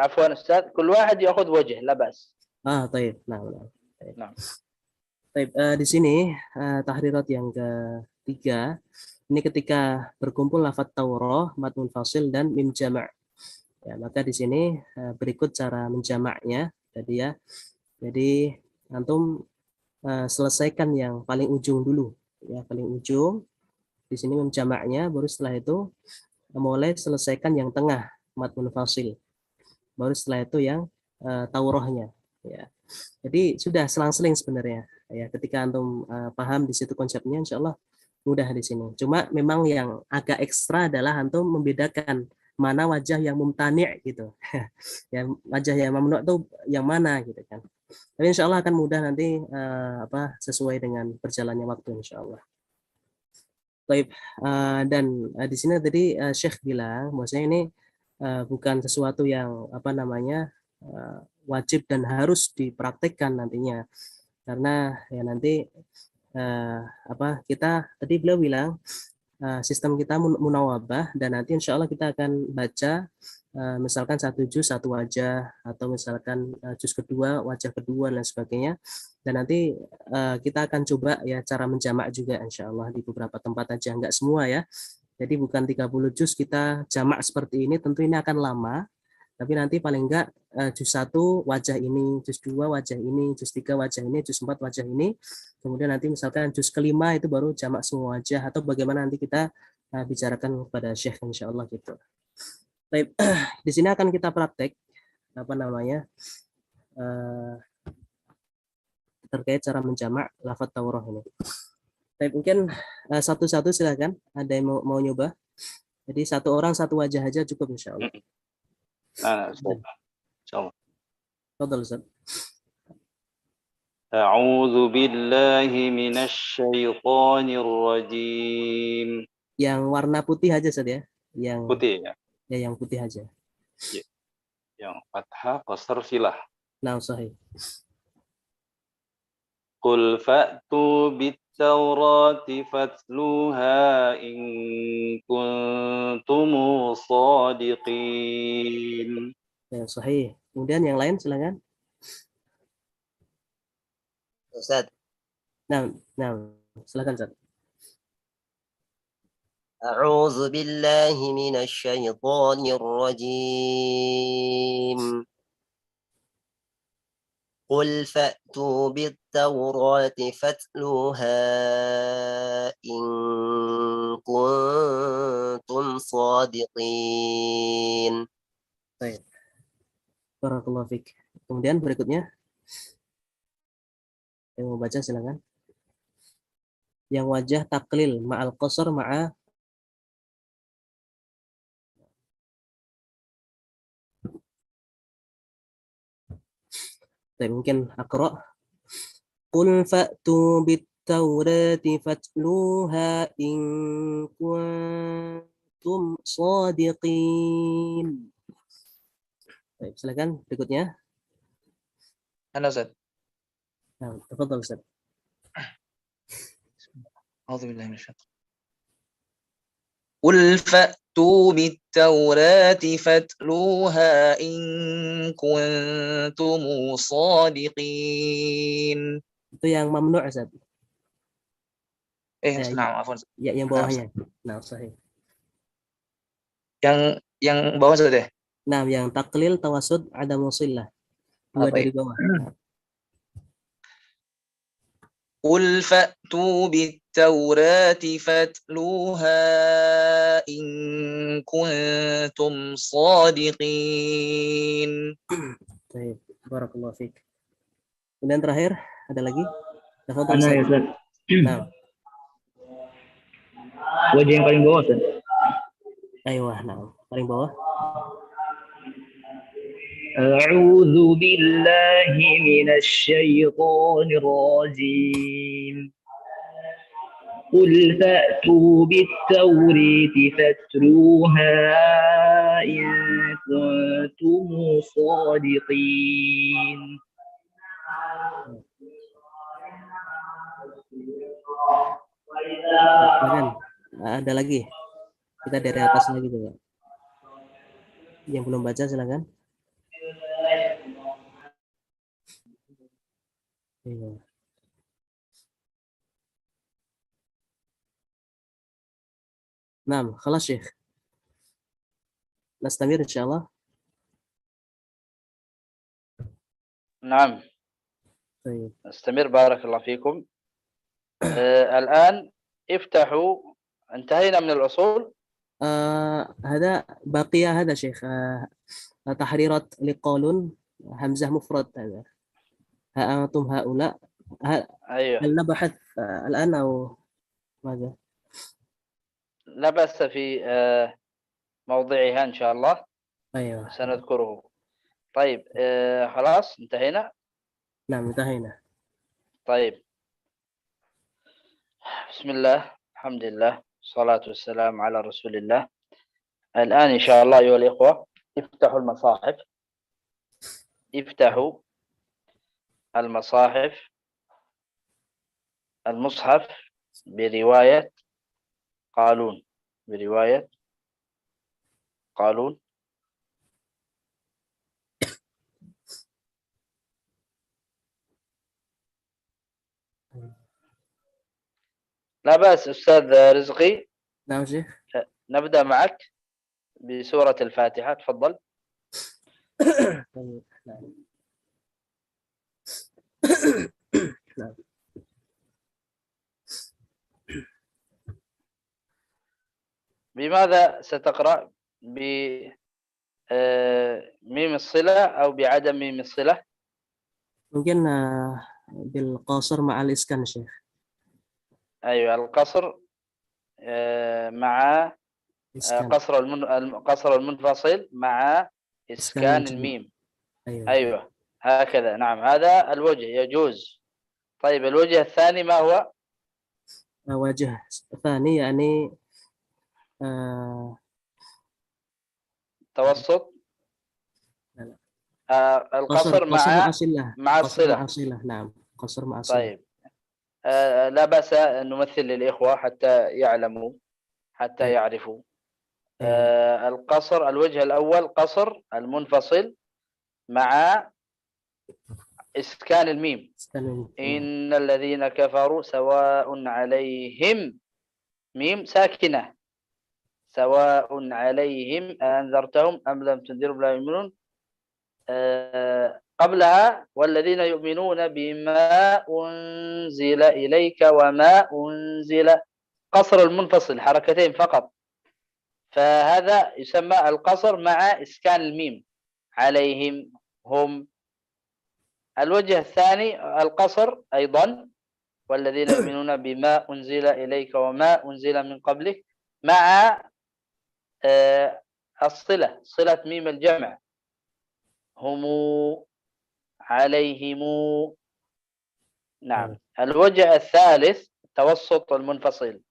عفوا أستاذ كل واحد يأخذ وجه لا بأس. baik. Nah. نعم. Baik, di sini tahrirat yang ketiga, ini ketika berkumpul lafadz taurah, mad munfasil dan mim jama'. Ya, maka di sini berikut cara menjamaknya. Jadi antum selesaikan yang paling ujung dulu, ya paling ujung. Di sini menjamaknya, baru setelah itu mulai selesaikan yang tengah, mad munfasil. Baru setelah itu yang taurahnya. Ya. Jadi sudah selang-seling sebenarnya. Ya, ketika antum paham di situ konsepnya, insya Allah mudah di sini. Cuma memang yang agak ekstra adalah antum membedakan mana wajah yang mumtani' gitu. Ya, wajah yang mamnu' itu yang mana gitu kan. Tapi insya Allah akan mudah nanti sesuai dengan berjalannya waktu insya Allah. Baik, dan di sini tadi Syekh bilang bahwasanya ini bukan sesuatu yang wajib dan harus dipraktekkan nantinya, karena ya nanti kita tadi beliau bilang sistem kita munawabah, dan nanti insya Allah kita akan baca misalkan satu juz satu wajah, atau misalkan juz kedua wajah kedua dan sebagainya, dan nanti kita akan coba ya cara menjamak juga insya Allah di beberapa tempat aja, nggak semua ya. Jadi bukan 30 juz kita jamak seperti ini, tentu ini akan lama, tapi nanti paling enggak juz 1 wajah ini, juz 2 wajah ini, juz 3 wajah ini, juz 4 wajah ini, kemudian nanti misalkan juz kelima itu baru jamak semua wajah, atau bagaimana nanti kita bicarakan kepada Syekh insya Allah gitu. Baik, di sini akan kita praktek terkait cara menjamak lafadz taurah ini. Baik, mungkin satu-satu silakan. Ada yang mau nyoba? Jadi satu orang satu wajah aja cukup insya Allah. Insyaallah. Fadhal Ustaz. A'udzu billahi minasy syaithanir rajim. Yang warna putih aja Ustaz ya. Yang Putih ya. Ya, yang putih aja. Ya. Yang fathah qasar silah. Nah, sahih. Qul fa'tu bit-taurati fatluha in kuntum shadiqin. Ya, sahih. Kemudian yang lain silakan. Ustaz. Nah, silakan Ustaz. A'udzu billahi minasy syaithanir rajim. Qul fa'tu bit-taurati fatluha in kuntum shadiqin. Baik. Barakallahu fiik. Kemudian berikutnya yang mau baca silakan. Yang wajah taklil ma'al qasar ma'a mungkin Aqra. Qul fa'tu bit-taurati fatluha in kuntum shadiqin. Baik, silakan berikutnya. Ana Ustaz. Nah, tafadhal Ustaz. A'udzubillahi minasyaitonir. Qul fa'tu bit-taurati fatluha in kuntum shadiqin. Itu yang mamnu' Ustaz. Nah, afwan. Ya, yang bawahnya. Nah, sahih. Yang bawah Ustaz ya? Nah, yang taklil tawasud ada musillah. Dua dari bawah. Qul fa'tu bit-taurati fatluha in kuntum shadiqin. Baik, barakallahu fiik. Kemudian terakhir ada lagi? Ana ya Ustaz. Nah. Wajah yang paling bawah Ustaz. Ayo, nah, paling bawah. A'udzu billahi minasy syaithanir rajim. Qul fa'tu bit-taurati fatluha in kuntum shadiqin. Ada lagi? Kita dari atas lagi tuh, Pak. Yang belum baca silakan. Iya. Nah, خلاص Syekh. نستمر إن شاء الله. نعم طيب. نستمر بارك الله فيكم. الآن افتحوا، انتهينا من الأصول. هذا بقي هذا شيخ تحريرات لقول همزة مفرد هذا ها أنتم هؤلاء أيوه هل نبحث الآن أو ماذا؟ لا بأس في موضعها إن شاء الله. أيوه سنذكره. طيب خلاص انتهينا. نعم انتهينا. طيب بسم الله الحمد لله والصلاة والسلام على رسول الله. الآن إن شاء الله أيها الإخوة افتحوا المصاحف، افتحوا المصاحف، المصحف برواية قالون، برواية قالون. لا بأس أستاذ رزقي. نعم شيخ. نبدأ معك بسورة الفاتحة، تفضل. طيب. نعم. بماذا ستقرأ؟ بميم الصلة أو بعدم ميم الصلة؟ ممكن بالقاصر مع الإسكان شيخ. أيوة القصر مع إسكان. قصر المنفصل مع إسكان الميم. أيوة هكذا. نعم هذا الوجه يجوز. طيب الوجه الثاني ما هو؟ وجه ثاني يعني توسط. القصر مع الصلة. نعم قصر مع الصلة. طيب لا بأس أن نمثل للإخوة حتى يعلموا، حتى يعرفوا. القصر الوجه الأول قصر المنفصل مع إسكان الميم. إن الذين كفروا سواء عليهم، ميم ساكنة، سواء عليهم أنذرتهم أم لم تنذرهم لا يؤمنون. قبلها والذين يؤمنون بما أنزل إليك وما أنزل، قصر المنفصل حركتين فقط، فهذا يسمى القصر مع إسكان الميم. عليهم هم. الوجه الثاني القصر أيضا والذين يؤمنون بما أنزل إليك وما أنزل من قبلك مع الصلة، صلة ميم الجمع، هم عليهم. نعم. الوجه الثالث توسط المنفصل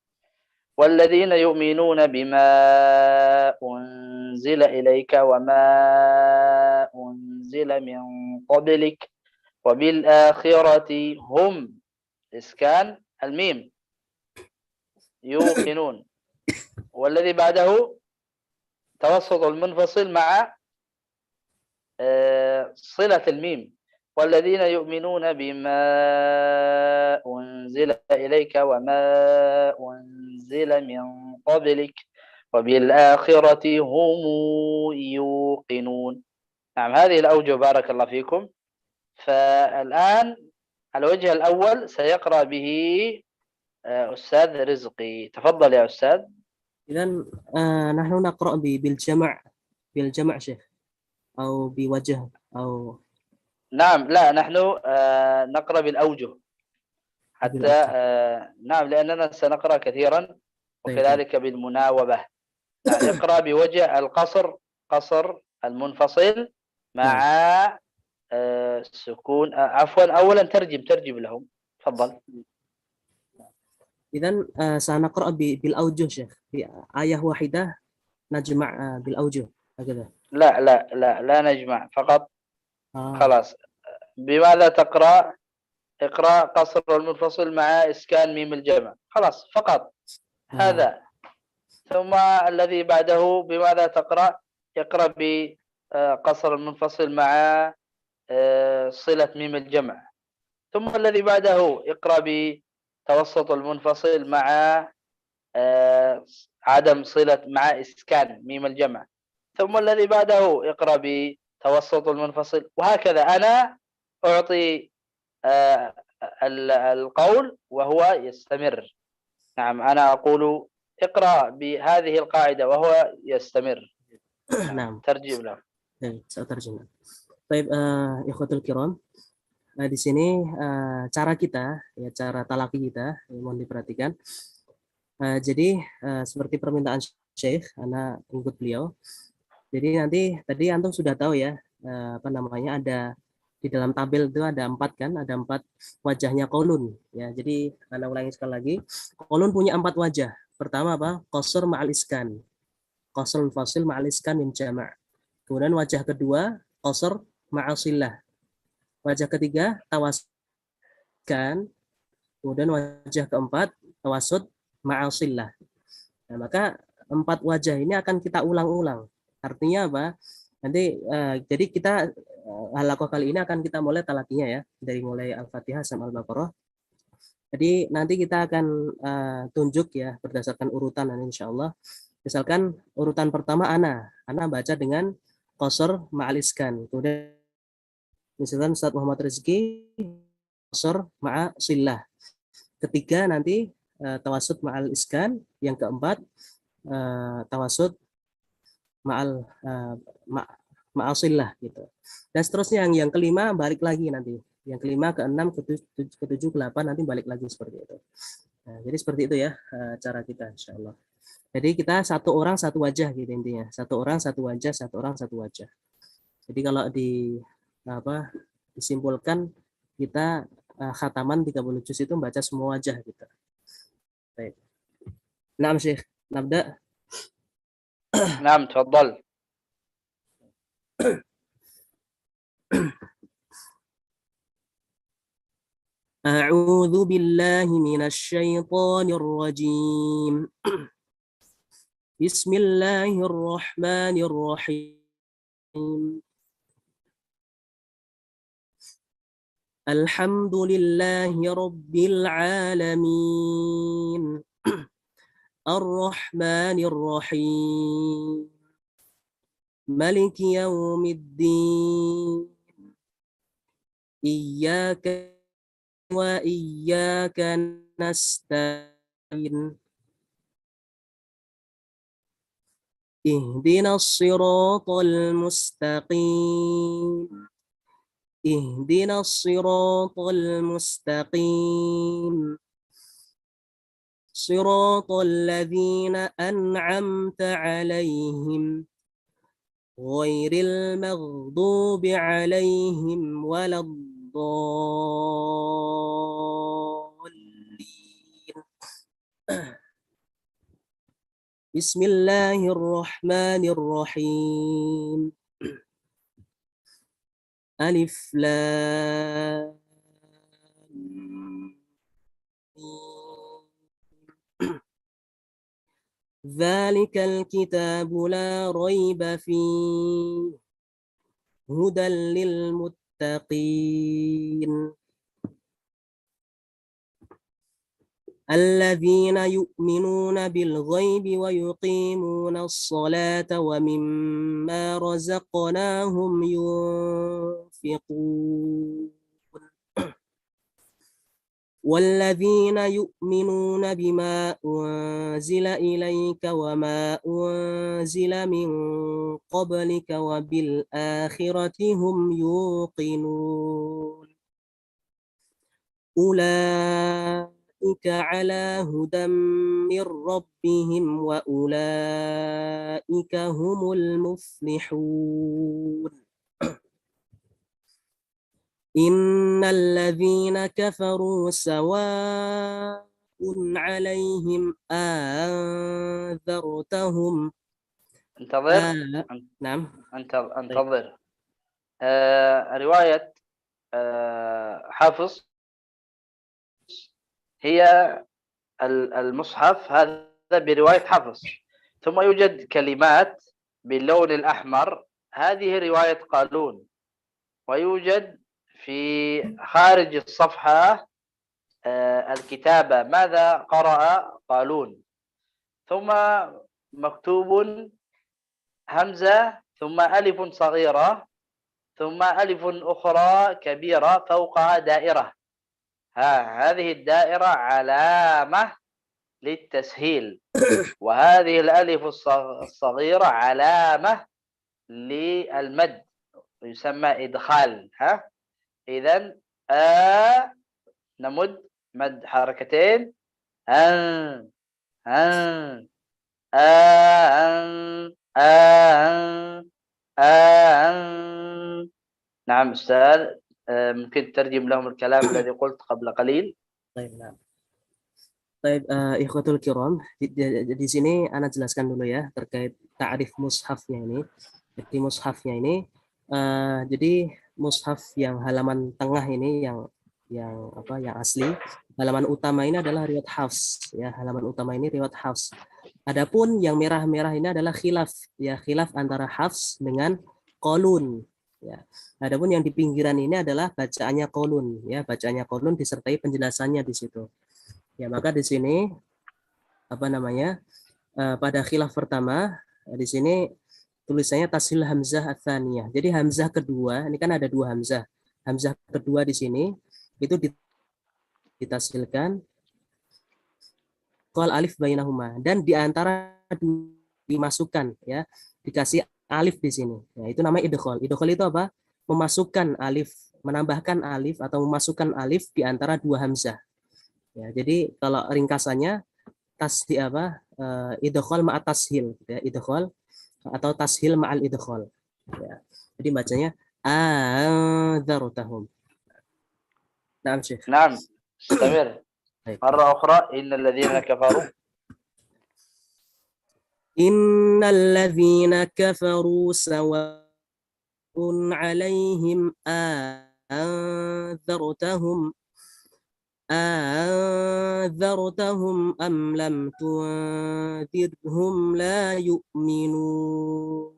والذين يؤمنون بما أنزل إليك وما أنزل من قبلك وبالآخرة هم، إسكان الميم، يوقنون. والذي بعده توسط المنفصل مع صلة الميم والذين يؤمنون بما أنزل إليك وما أنزل من قبلك وبالآخرة هم يوقنون. نعم هذه الأوجه بارك الله فيكم. فالآن الوجه الأول سيقرأ به أستاذ رزقي، تفضل يا أستاذ. إذن نحن نقرأ بالجمع شيخ أو بوجه أو نعم لا نحن نقرأ بالأوجه حتى نعم لأننا سنقرأ كثيرا وكذلك بالمناوبة. يعني اقرأ بوجه القصر، قصر المنفصل مع سكون عفوا أولا ترجم لهم، تفضل. إذن سنقرأ بالأوجه شيخ في آية واحدة نجمع بالأوجه هكذا. لا نجمع فقط. خلاص بماذا تقرأ؟ اقرأ قصر المنفصل مع إسكان ميم الجمع، خلاص فقط هذا. ثم الذي بعده بماذا تقرأ؟ اقرأ بقصر المنفصل مع صلة ميم الجمع. ثم الذي بعده اقرأ بتوسط المنفصل مع عدم صلة مع إسكان ميم الجمع. ثم الذي بعده اقرأ بتوسط المنفصل، وهكذا. أنا أعطي القول وهو يستمر. نعم، أنا أقول اقرأ بهذه القاعدة وهو يستمر. نعم. ترجم له. Saya terjemah. Baik, ikhwatul kiram. Di sini cara kita, ya cara talaki kita, mohon diperhatikan. Jadi seperti permintaan Syekh, Ana ikut beliau. Jadi nanti tadi antum sudah tahu ya, apa namanya, ada di dalam tabel itu ada 4 kan, ada 4 wajahnya qaulun ya. Jadi Ana ulangi sekali lagi. Qaulun punya 4 wajah. Pertama apa? Qasr ma'al iskan. Qasr fasil ma'al iskan min jama'. Kemudian wajah kedua qasr ma'al silah. Wajah ketiga tawaskan. Kemudian wajah keempat tawasud ma'al silah. Nah, maka 4 wajah ini akan kita ulang-ulang. Artinya apa? Nanti jadi kita halaqah kali ini akan kita mulai talakinya ya, dari mulai Al-Fatihah sampai Al-Baqarah. Jadi nanti kita akan tunjuk ya berdasarkan urutan nanti insyaallah. Misalkan urutan pertama ana baca dengan qasr ma'al iskan. Kemudian misalkan Ustaz Muhammad Rizki qasr ma'a silah. Ketiga nanti tawasud ma'al iskan, yang keempat tawasud ma'al ma'asillah gitu. Dan seterusnya yang kelima balik lagi nanti. Yang kelima, keenam, ketujuh, ke-8 nanti balik lagi seperti itu. Nah, jadi seperti itu ya cara kita insyaallah. Jadi kita satu orang satu wajah gitu intinya. Satu orang satu wajah, satu orang satu wajah. Jadi kalau disimpulkan kita khataman 30 juz itu membaca semua wajah gitu. Baik. Naam Syekh, nabda. نعم تفضل. أعوذ بالله من الشيطان الرجيم. بسم الله الرحمن الرحيم. الحمد لله رب العالمين. الرحمن الرحيم. ملك يوم الدين. إياك وإياك نستعين. اهدنا الصراط المستقيم. اهدنا الصراط المستقيم. صراط الذين أنعمت عليهم غير المغضوب عليهم ولا الضالين. بسم الله الرحمن الرحيم. ألف لام ذلك الكتاب لا ريب فيه هدى للمتقين الذين يؤمنون بالغيب ويقيمون الصلاة ومما رزقناهم ينفقون والذين يؤمنون بما أنزل إليك وما أنزل من قبلك وبالآخرة هم يوقنون أولئك على هدى من ربهم وأولئك هم المفلحون إن الذين كفروا سواء عليهم أنذرتهم انتظر. نعم انتظر. رواية حفص هي المصحف هذا برواية حفص، ثم يوجد كلمات باللون الأحمر، هذه رواية قالون. ويوجد في خارج الصفحة الكتابة ماذا قرأ قالون، ثم مكتوب همزة ثم ألف صغيرة ثم ألف أخرى كبيرة فوقها دائرة. هذه الدائرة علامة للتسهيل، وهذه الألف الصغيرة علامة للمد يسمى إدخال. إذن نمد مد حركتين، أن أن أن أن أن. نعم أستاذ، ممكن تترجم لهم الكلام الذي قلت قبل قليل؟ Baik, nah. Baik, ikhwatul kiram, di sini Ana jelaskan dulu ya terkait ta'rif mushafnya ini. Jadi mushafnya ini, jadi mushaf yang halaman tengah ini yang asli, halaman utama ini adalah riwayat Hafs ya, halaman utama ini riwayat Hafs. Adapun yang merah-merah ini adalah khilaf ya, khilaf antara Hafs dengan Qalun ya. Adapun yang di pinggiran ini adalah bacaannya Qalun ya, bacaannya Qalun disertai penjelasannya di situ. Ya, maka di sini pada khilaf pertama di sini tulisannya tashil hamzah ats-tsaniyah. Jadi hamzah kedua, ini kan ada dua hamzah. Hamzah kedua di sini itu ditashilkan qal alif bainahuma, dan di antara dimasukkan ya, dikasih alif di sini. Ya, itu namanya idghal. Idghal itu apa? Memasukkan alif, menambahkan alif atau memasukkan alif di antara dua hamzah. Ya, jadi kalau ringkasannya idghal ma'at tashil ya, idghal atau tashil ma'al idghal ya. Jadi bacanya anzartahum. Naam Syekh. Naam, istamir. مرة أخرى إن الذين كفروا إن الذين كفروا سواء عليهم أنذرتهم أم لم تنذرهم لا يؤمنون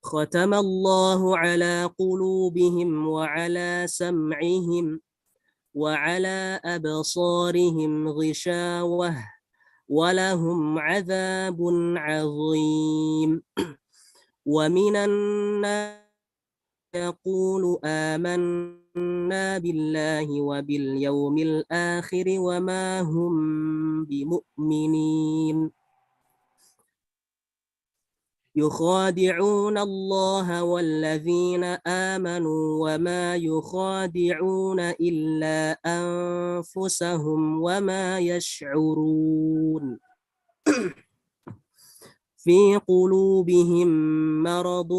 ختم الله على قلوبهم وعلى سمعهم وعلى أبصارهم غشاوة ولهم عذاب عظيم ومن الناس يقول آمنا بالله وباليوم الآخر وما هم بمؤمنين يخادعون الله والذين آمنوا وما يخادعون إلا أنفسهم وما يشعرون في قلوبهم مرض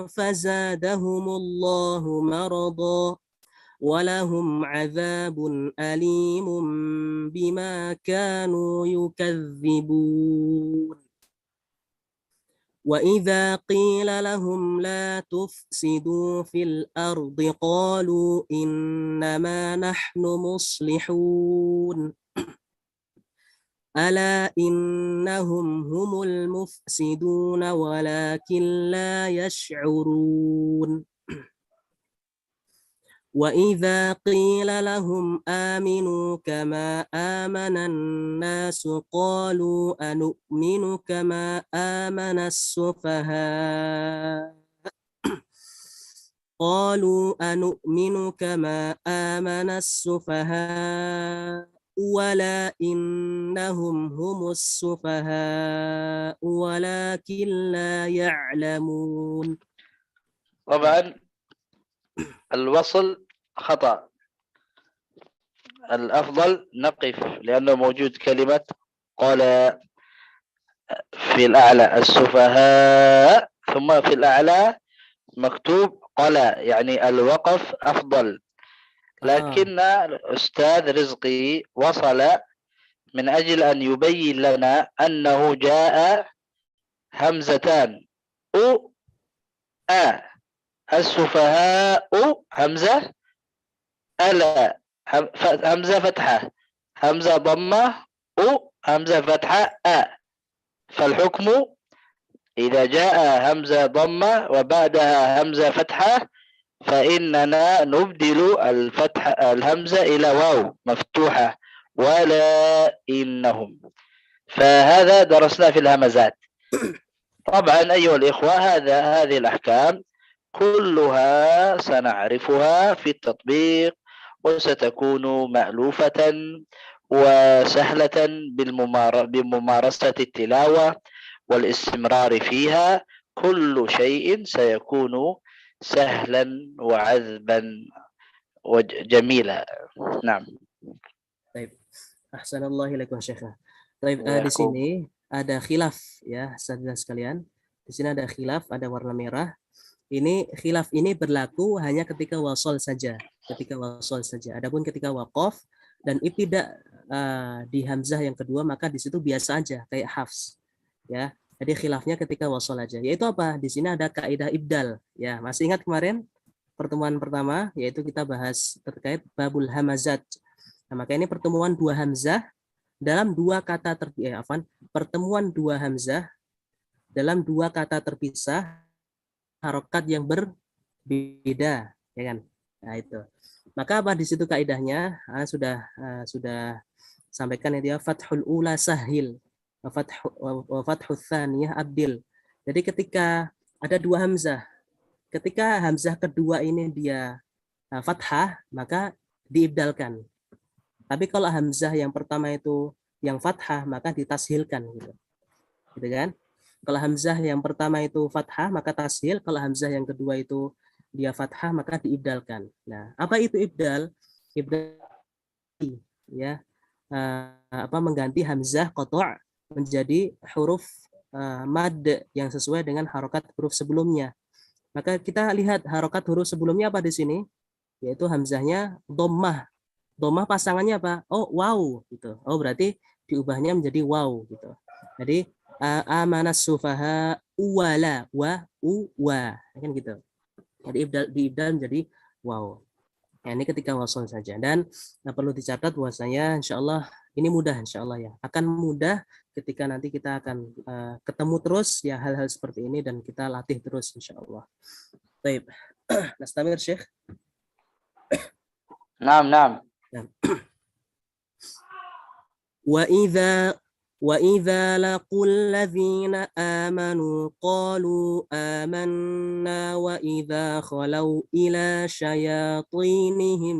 فزادهم الله مرضا ولهم عذاب أليم بما كانوا يكذبون وإذا قيل لهم لا تفسدوا في الأرض قالوا إنما نحن مصلحون ألا إنهم هم المفسدون ولكن لا يشعرون وإذا قيل لهم آمنوا كما آمن الناس قالوا أنؤمن كما آمن السفهاء ولا إنهم هم السفهاء ولكن لا يعلمون. طبعا الوصل خطأ، الأفضل نقف لأنه موجود كلمة قال في الأعلى السفهاء ثم في الأعلى مكتوب قال، يعني الوقف أفضل. لكن الأستاذ رزقي وصل من أجل أن يبين لنا أنه جاء همزتان السفهاء همزة ألا همزة فتحة همزة ضمة همزة فتحة فالحكم إذا جاء همزة ضمة وبعدها همزة فتحة فإننا نبدل الهمزة إلى واو مفتوحة ولا إنهم. فهذا درسنا في الهمزات. طبعا أيها الإخوة هذه الأحكام كلها سنعرفها في التطبيق وستكون مألوفة وسهلة بممارسة التلاوة والاستمرار فيها. كل شيء سيكون سهلا وعذبا وجميلا. نعم. Baik. Ahsanallahu ilaikum Syekh. Baik, di sini ada khilaf ya, saudara sekalian. Di sini ada khilaf, ada warna merah. Ini khilaf ini berlaku hanya ketika wasol saja, Adapun ketika waqaf dan ibtida di hamzah yang kedua maka di situ biasa aja kayak hafs. Ya. Jadi khilafnya ketika wasol aja. Yaitu apa? Di sini ada kaidah ibdal. Ya, masih ingat kemarin pertemuan pertama yaitu kita bahas terkait babul hamazat. Nah, maka ini pertemuan dua hamzah dalam dua kata pertemuan dua hamzah dalam dua kata terpisah harokat yang berbeda, ya kan? Nah, itu. Maka apa di situ kaidahnya? Sudah sampaikan ya dia fathul ula sahil wa fathul tsaniyah abdil. Jadi ketika ada dua hamzah, ketika hamzah kedua ini dia fathah, maka diibdalkan. Tapi kalau hamzah yang pertama itu yang fathah, maka ditashilkan gitu. Gitu kan? Kalau hamzah yang pertama itu fathah, maka tashil. Kalau hamzah yang kedua itu dia fathah, maka diibdalkan. Nah, apa itu ibdal? Ibdal ya mengganti hamzah qata' menjadi huruf mad yang sesuai dengan harokat huruf sebelumnya. Maka kita lihat harokat huruf sebelumnya apa di sini? Yaitu hamzahnya dhammah. Dhammah pasangannya apa? Oh, wow gitu. Oh, berarti diubahnya menjadi wow gitu. Jadi amanas sufaha wala wa kan gitu. Jadi diibdal menjadi wow. Nah, ini ketika wasol saja dan perlu dicatat bahwasanya insyaallah ini mudah insyaallah ya. Akan mudah ketika nanti kita akan ketemu terus ya hal-hal seperti ini dan kita latih terus insyaallah. Baik. Nastamir Syekh. Naam. وَإِذَا لَقُوا الَّذِينَ آمَنُوا قَالُوا آمَنَّا وَإِذَا خَلَوْا إِلَى شَيَاطِينِهِمْ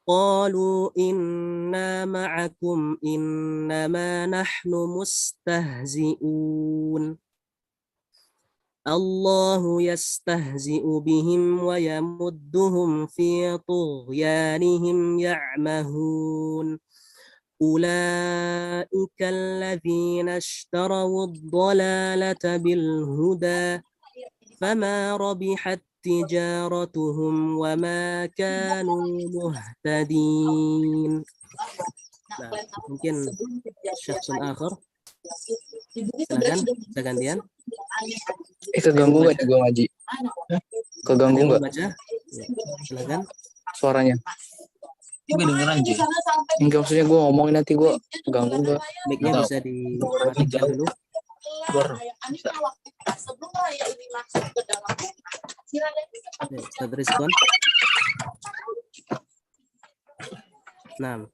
قَالُوا إِنَّا مَعَكُمْ إِنَّمَا نَحْنُ مُسْتَهْزِئُونَ الله يستهزئ بهم ويمدهم في طغيانهم يعمهون أولئك الذين اشتروا الضلالة بالهدى فما ربحت تجارتهم وما كانوا مهتدين. Nah, mungkin syakhsun akhir. Silakan, bisa gantian. Keganggu nggak gue ngaji? Keganggu nggak? Baca. Ya, silakan. Suaranya. Kedengeran aja. Enggak, maksudnya gue ngomongin nanti gue ganggu nggak? Mic-nya bisa dimatikan dulu. Ustaz Rizwan. Nah.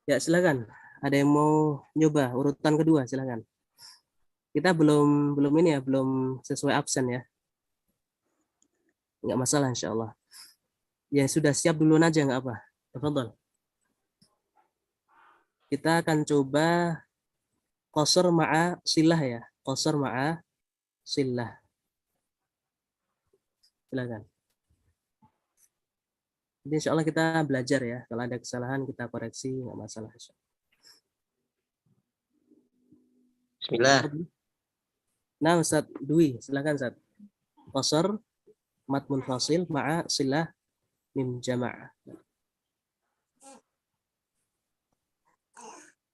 Ya, silakan. Ada yang mau nyoba urutan kedua, silakan. Kita belum sesuai absen ya. Enggak masalah insyaallah. Ya sudah siap duluan aja enggak apa. Tafadhol. Kita akan coba qasr ma'a silah ya. Qasr ma'a silah. Silakan. Jadi insyaallah kita belajar ya. Kalau ada kesalahan kita koreksi, enggak masalah. Bismillah. Nah, Ustaz Dwi, silakan Ustaz. Qasr mad munfasil ma'a silah mim jama'.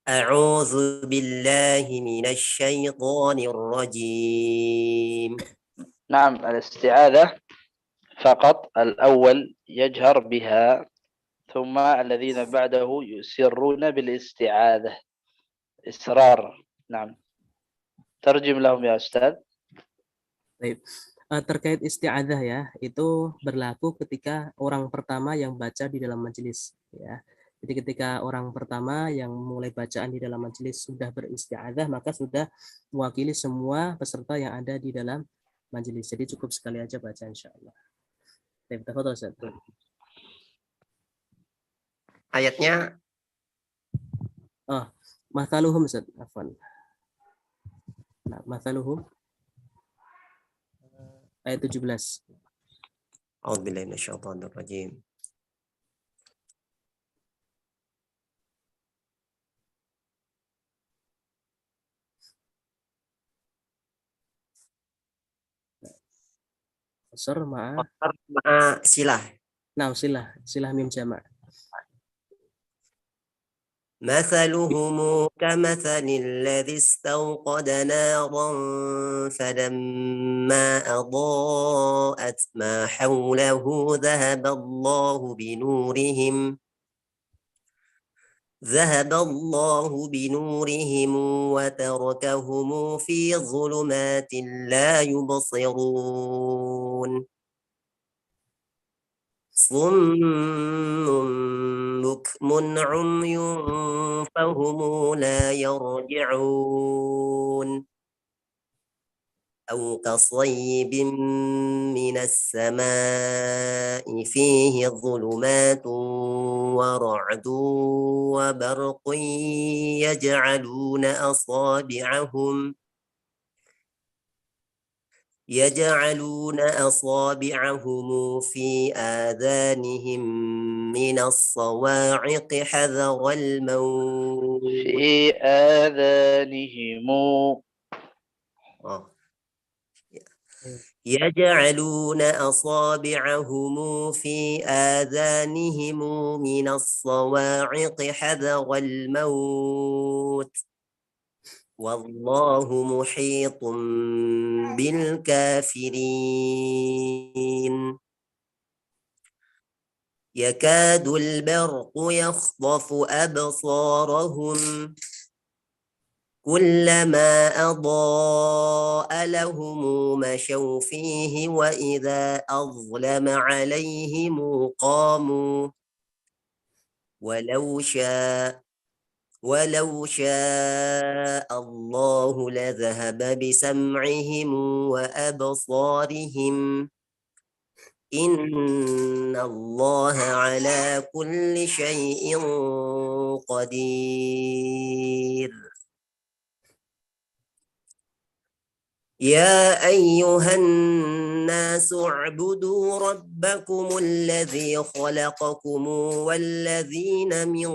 أعوذ بالله من الشيطان الرجيم. نعم، الاستعاذة فقط الأول يجهر بها ثم الذين بعده يسرون بالاستعاذة. إصرار. نعم. ترجم لهم يا أستاذ. Baik. Terkait isti'adzah ya, itu berlaku ketika orang pertama yang baca di dalam majelis ya. Jadi ketika orang pertama yang mulai bacaan di dalam majelis sudah beristi'adzah, maka sudah mewakili semua peserta yang ada di dalam majelis. Jadi cukup sekali aja baca insyaallah. Baik, tafadhol Ustaz. Ayatnya Mathaluhum Ustaz, afwan. Nah, mathaluhum ayat 17. A'udzubillahi minasyaitonir rajim. Qasar ma'a Silah. nah silah mim jama'. مثلهم كمثل الذي استوقد نارا فلما أضاءت ما حوله ذهب الله بنورهم وتركهم في ظلمات لا يبصرون صم بكم عمي فهم لا يرجعون أو كصيب من السماء فيه ظلمات ورعد وبرق يجعلون أصابعهم في آذانهم من الصواعق حذر الموت في آذانهم. يجعلون أصابعهم في آذانهم من الصواعق حذر الموت والله محيط بالكافرين يكاد البرق يخطف أبصارهم كلما أضاء لهم مشوا فيه وإذا أظلم عليهم قاموا ولو شاء الله لذهب بسمعهم وأبصارهم إن الله على كل شيء قدير يا أيها الناس اعبدوا ربكم الذي خلقكم والذين من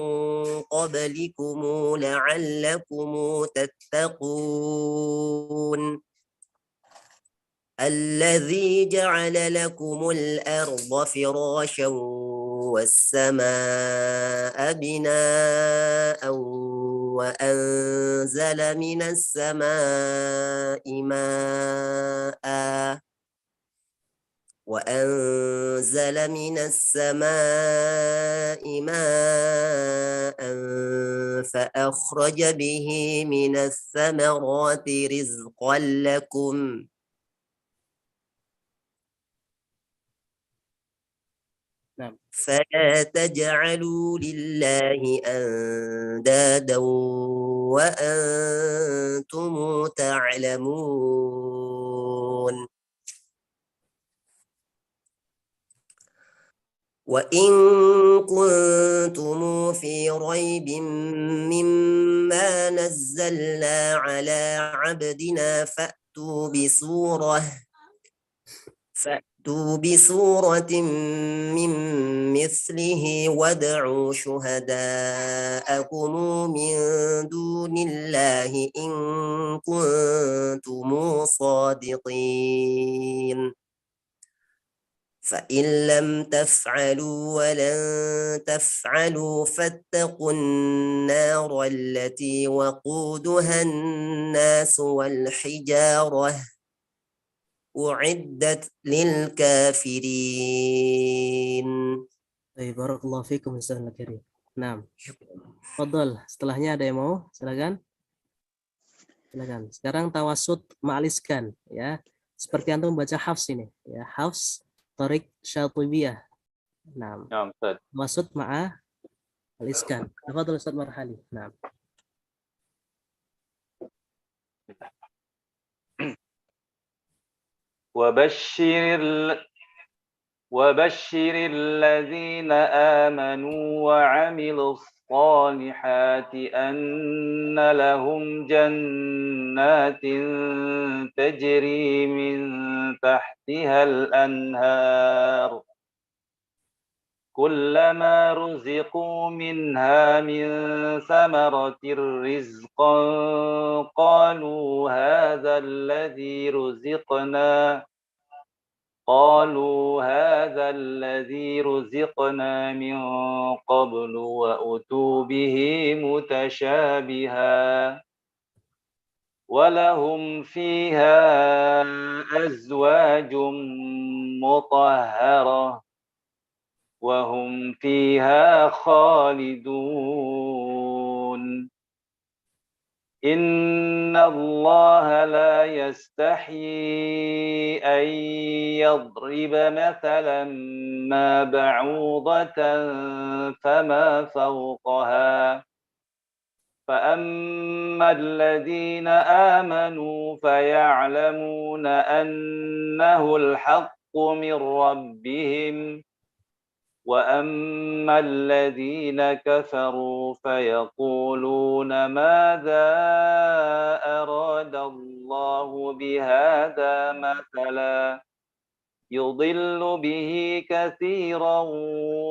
قبلكم لعلكم تتقون الذي جعل لكم الأرض فراشا والسماء بناء وأنزل من السماء ماء فأخرج به من الثمرات رزقا لكم فلا تجعلوا لله أندادا وأنتم تعلمون وإن كنتم في ريب مما نزلنا على عبدنا فأتوا بسورة من مثله وادعوا شهداءكم من دون الله إن كنتم صادقين فإن لم تفعلوا ولن تفعلوا فاتقوا النار التي وقودها الناس والحجارة أعدت للكافرين. Barakallahu fikum Ustaz Al-Karim. Nah, Fadol, setelahnya ada yang mau? Silakan. Silakan. Sekarang tawasud ma'aliskan ya. Seperti antum baca Hafs ini ya. Hafs Tariq Syatibiyah. Nah, Naam, Ustaz. tawasud ma'aliskan. Tafadhol Ustaz Marhali. Nah. وبشر الذين آمنوا وعملوا الصالحات أن لهم جنات تجري من تحتها الأنهار كلما رزقوا منها من ثمرة رزقا قالوا هذا الذي رزقنا من قبل وأتوا به متشابها ولهم فيها أزواج مطهرة وهم فيها خالدون إن الله لا يستحيي أن يضرب مثلا ما بعوضة فما فوقها فأما الذين آمنوا فيعلمون أنه الحق من ربهم وأما الذين كفروا فيقولون ماذا أراد الله بهذا مثلا يضل به كثيرا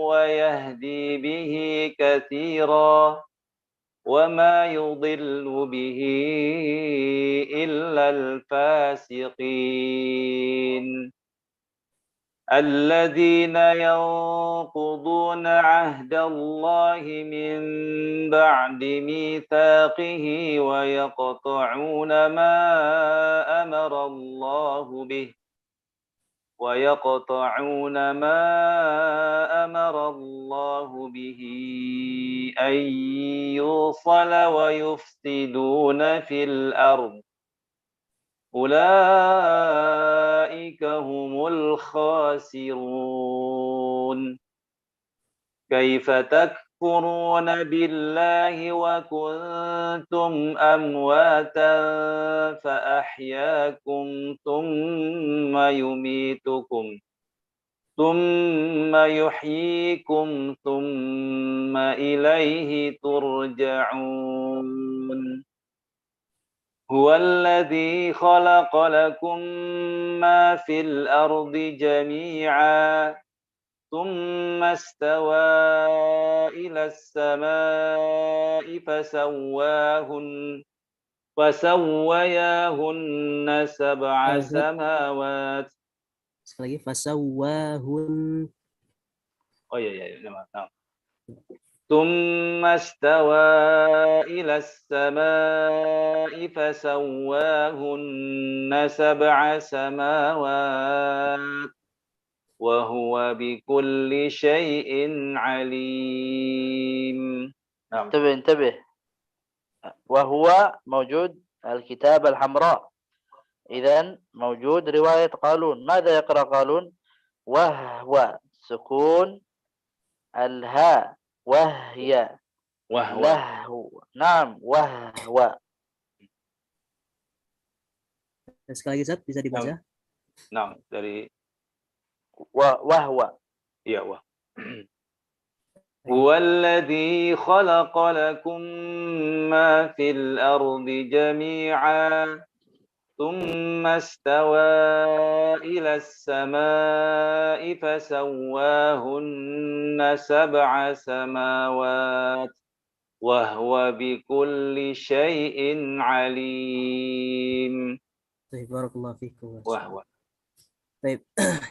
ويهدي به كثيرا وما يضل به إلا الفاسقين الذين ينقضون عهد الله من بعد ميثاقه ويقطعون ما أمر الله به أن يوصل ويفسدون في الأرض أولئك هم الخاسرون كيف تكفرون بالله وكنتم أمواتا فأحياكم ثم يحييكم ثم إليه ترجعون هو الذي خلق لكم ما في الأرض جميعا ثم استوى إلى السماء فسوياهن سبع سماوات Sekali lagi fasawwahun. Oh iya, maaf. ثم استوى إلى السماء فسواهن سبع سماوات وهو بكل شيء عليم. انتبه وهو موجود الكتابة الحمراء، إذن موجود رواية قالون. ماذا يقرأ قالون؟ وهو سكون الهاء وهي لهو. نعم وهو. Sekali lagi Zat, bisa dibaca? Nah, dari وهو. Iya, wah. هو الذي خلق لكم ما في الأرض جميعا ثم استوى إلى السماء فسواهن سبع سماوات وهو بكل شيء عليم. Barakallahu fikum. Wah. Baik,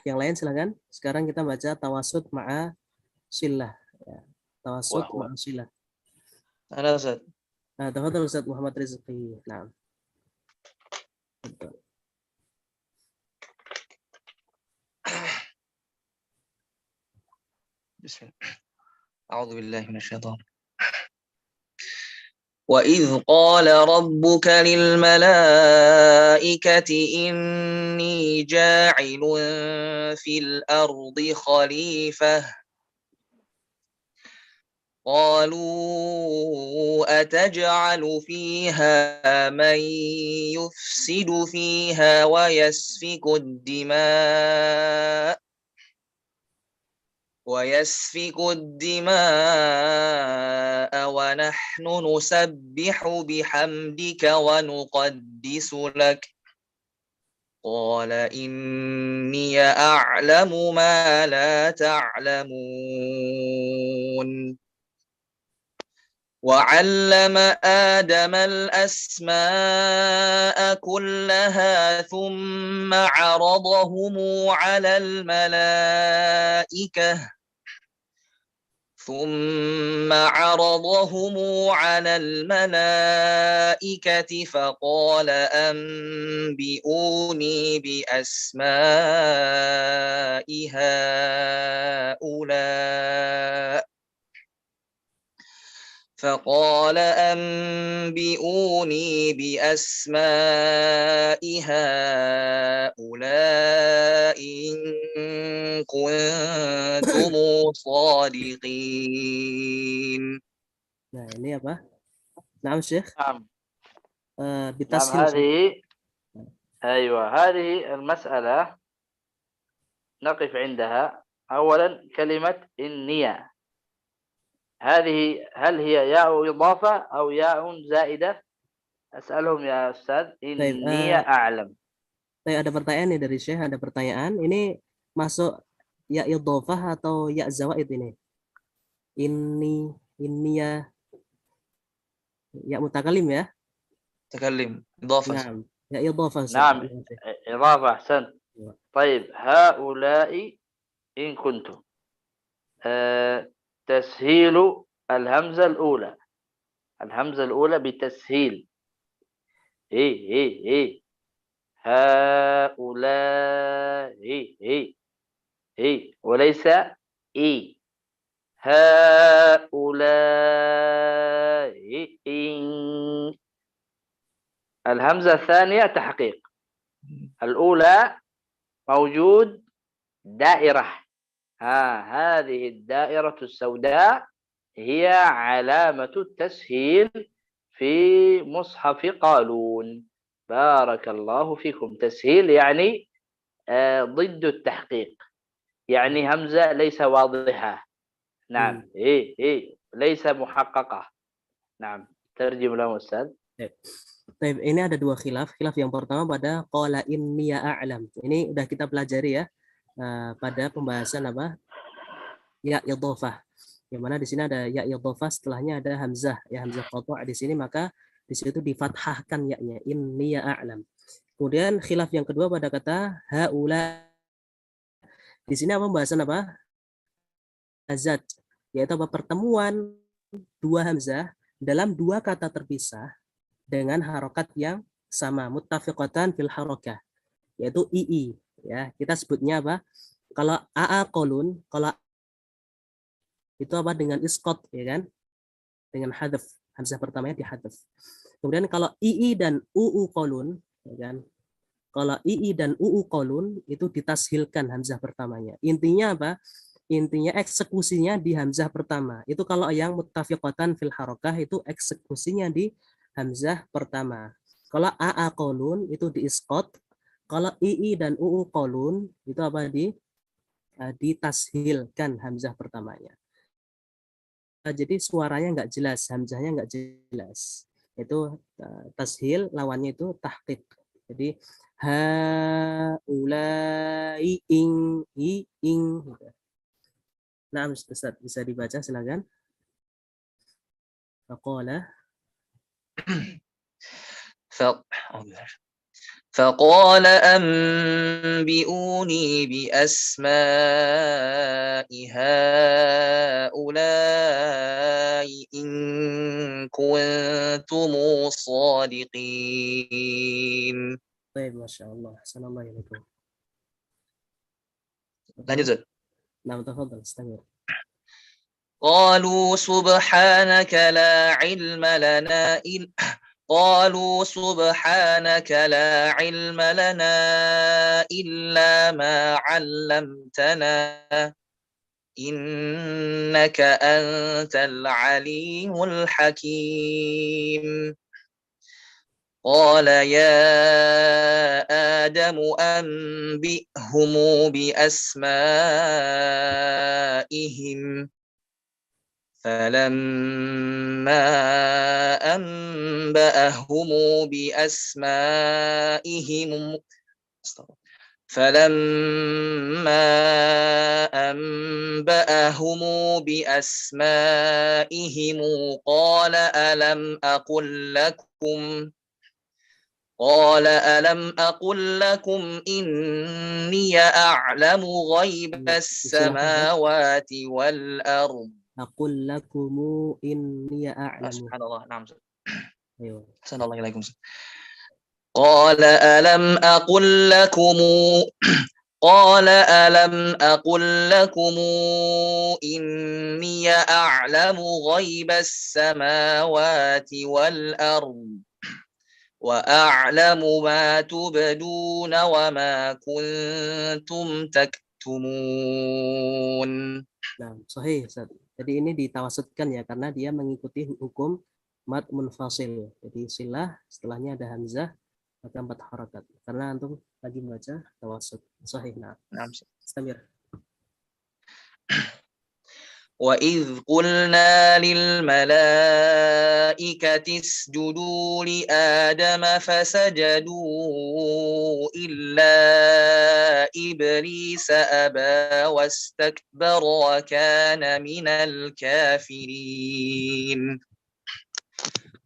yang lain silakan. Sekarang kita baca tawasud ma'a silah. Ya. Tawasud ma'a silah. Ada Ustaz. Nah, tafadhol Ustaz Muhammad Rizqi. Nah. Bismillah. A'udzu billahi minasyaitonir. وإذ قال ربك للملائكة إني جاعل في الأرض خليفة قالوا أتجعل فيها من يفسد فيها ويسفك الدماء ونحن نسبح بحمدك ونقدس لك قال إني أعلم ما لا تعلمون وعلم آدم الأسماء كلها ثم عرضهم على الملائكة فقال أنبئوني بأسماء هؤلاء إن كنتم صادقين. Nah, ini apa? Naam, Syekh. نعم نعم Bitashil. هذه المسألة نقف عندها. أولا كلمة النية، هل هي ياء إضافة أو ياء زائدة؟ أسألهم يا أستاذ إني أعلم. Ada pertanyaan nih dari Syekh, ada pertanyaan. Ini masuk ya idhofah atau ya zawaid ini? Ini ya mutakalim ya? متكلم إضافة. Nah, ya idhofah. نعم إضافة أحسنت. طيب هؤلاء إن كنتم تسهيل الهمزة الأولى بتسهيل هؤلاء وليس هؤلاء الهمزة الثانية تحقيق، الأولى موجود دائرة، هذه الدائرة السوداء هي علامة التسهيل في مصحف قالون. بارك الله فيكم. تسهيل يعني ضد التحقيق، يعني همزة ليس واضحة. نعم ليس محققة. نعم ترجم له أستاذ. Ini ada dua khilaf. Khilaf yang pertama pada qala inni a'lam. Ini udah kita pelajari ya pada pembahasan apa? Ya idhofah. Yang mana di sini ada ya idhofah, setelahnya ada hamzah, ya hamzah qata' di sini, maka di situ difathahkan ya-nya, inni a'lam. Kemudian khilaf yang kedua pada kata haula. Di sini apa pembahasan apa? Azad, yaitu apa? Pertemuan dua hamzah dalam dua kata terpisah dengan harokat yang sama, muttafiqatan fil harakah, yaitu ii ya. Kita sebutnya apa? Kalau aqalun, kalau itu apa? Dengan isqat ya kan? Dengan hadaf, hamzah pertamanya dihadaf. Kemudian kalau ii dan uu qalun ya kan? Kalau ii dan uu qalun itu ditashilkan hamzah pertamanya. Intinya apa? Intinya eksekusinya di hamzah pertama. Itu kalau yang muttafiqatan fil harakah itu eksekusinya di hamzah pertama. Kalau aa qalun itu di isqat. Kalau ii dan uu qalun itu apa? Ditashilkan hamzah pertamanya. Jadi suaranya nggak jelas, hamzahnya nggak jelas. Itu tashil, lawannya itu tahqiq. Jadi haulai ing. Nah, Ustaz, bisa dibaca silakan. Faqala فقال أنبئوني بأسماء هؤلاء إن كنتم صادقين. Baik, Masya Allah. Assalamualaikum. Lanjut. Nah, tafadhal, istamir. قالوا سبحانك لا علم لنا قالوا سبحانك لا علم لنا إلا ما علمتنا إنك أنت العليم الحكيم قال يا آدم أنبئهم بأسمائهم فلما أنبأهم بأسمائهم قال ألم أقل لكم إني أعلم غيب السماوات والأرض أقول لكم إني أعلم. سبحان الله. نعم. أيوة. أحسن الله إليكم. قال ألم أقل لكم إني أعلم غيب السماوات والأرض وأعلم ما تبدون وما كنتم تكتمون. Nah, sahih, Ustaz. Jadi ini ditawasudkan ya, karena dia mengikuti hukum mad munfasil. Jadi silah setelahnya ada hamzah maka 4 harakat. Karena antum lagi membaca tawasud. Sahih. Nah. Istamir. وَإِذْ قُلْنَا لِلْمَلَائِكَةِ اسْجُدُوا لِآدَمَ فَسَجَدُوا إِلَّا إِبْلِيسَ أَبَى وَاسْتَكْبَرَ وَكَانَ مِنَ الْكَافِرِينَ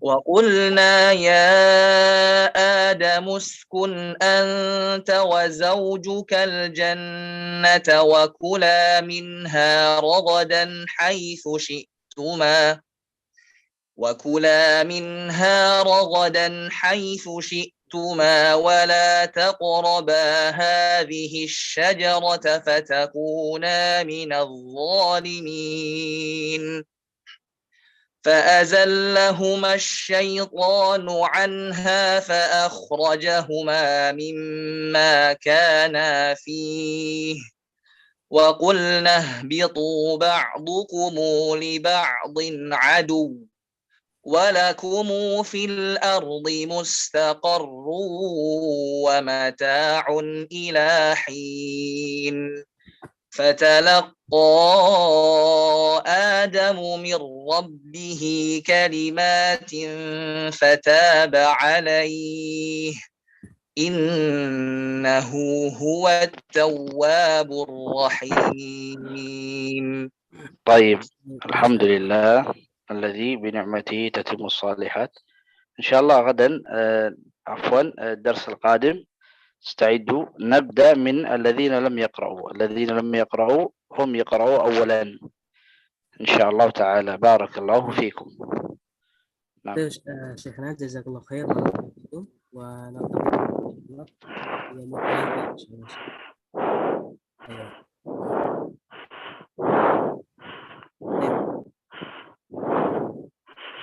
وَقُلْنَا يَا آدَمُ اسْكُنْ أَنْتَ وَزَوْجُكَ الْجَنَّةَ وَكُلَا مِنْهَا رَغَدًا حَيْثُ شِئْتُمَا وَلَا تَقْرَبَا هَذِهِ الشَّجَرَةَ فَتَكُونَا مِنَ الظَّالِمِينَ فأزلهما الشيطان عنها فأخرجهما مما كانا فيه وقلنا اهبطوا بعضكم لبعض عدو ولكم في الأرض مستقر ومتاع إلى حين فتلقى آدم من ربه كلمات فتاب عليه إنه هو التواب الرحيم. طيب، الحمد لله الذي بنعمته تتم الصالحات. إن شاء الله غدا الدرس القادم استعدوا، نبدأ من الذين لم يقرأوا هم يقرأوا أولا إن شاء الله تعالى. بارك الله فيكم. نعم. شيخنا جزاك الله خير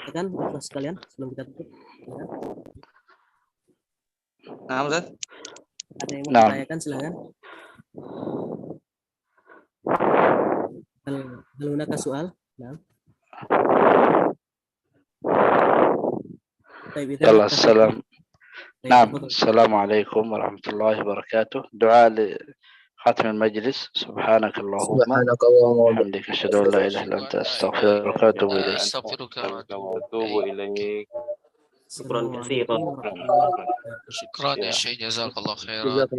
kan ikhlas sekalian sebelum kita tutup. Nah, Ustaz. Ada yang mau ditanyakan silakan. Hal hunaka soal? Nah. يلا السلام. نعم، السلام عليكم ورحمة الله وبركاته. دعاء لختم المجلس. سبحانك اللهم وبحمدك أشهد أن لا إله إلا أنت أستغفرك وأتوب إليك. شكرا كثيرا. شكرا يا شيخ، جزاك الله خيرا.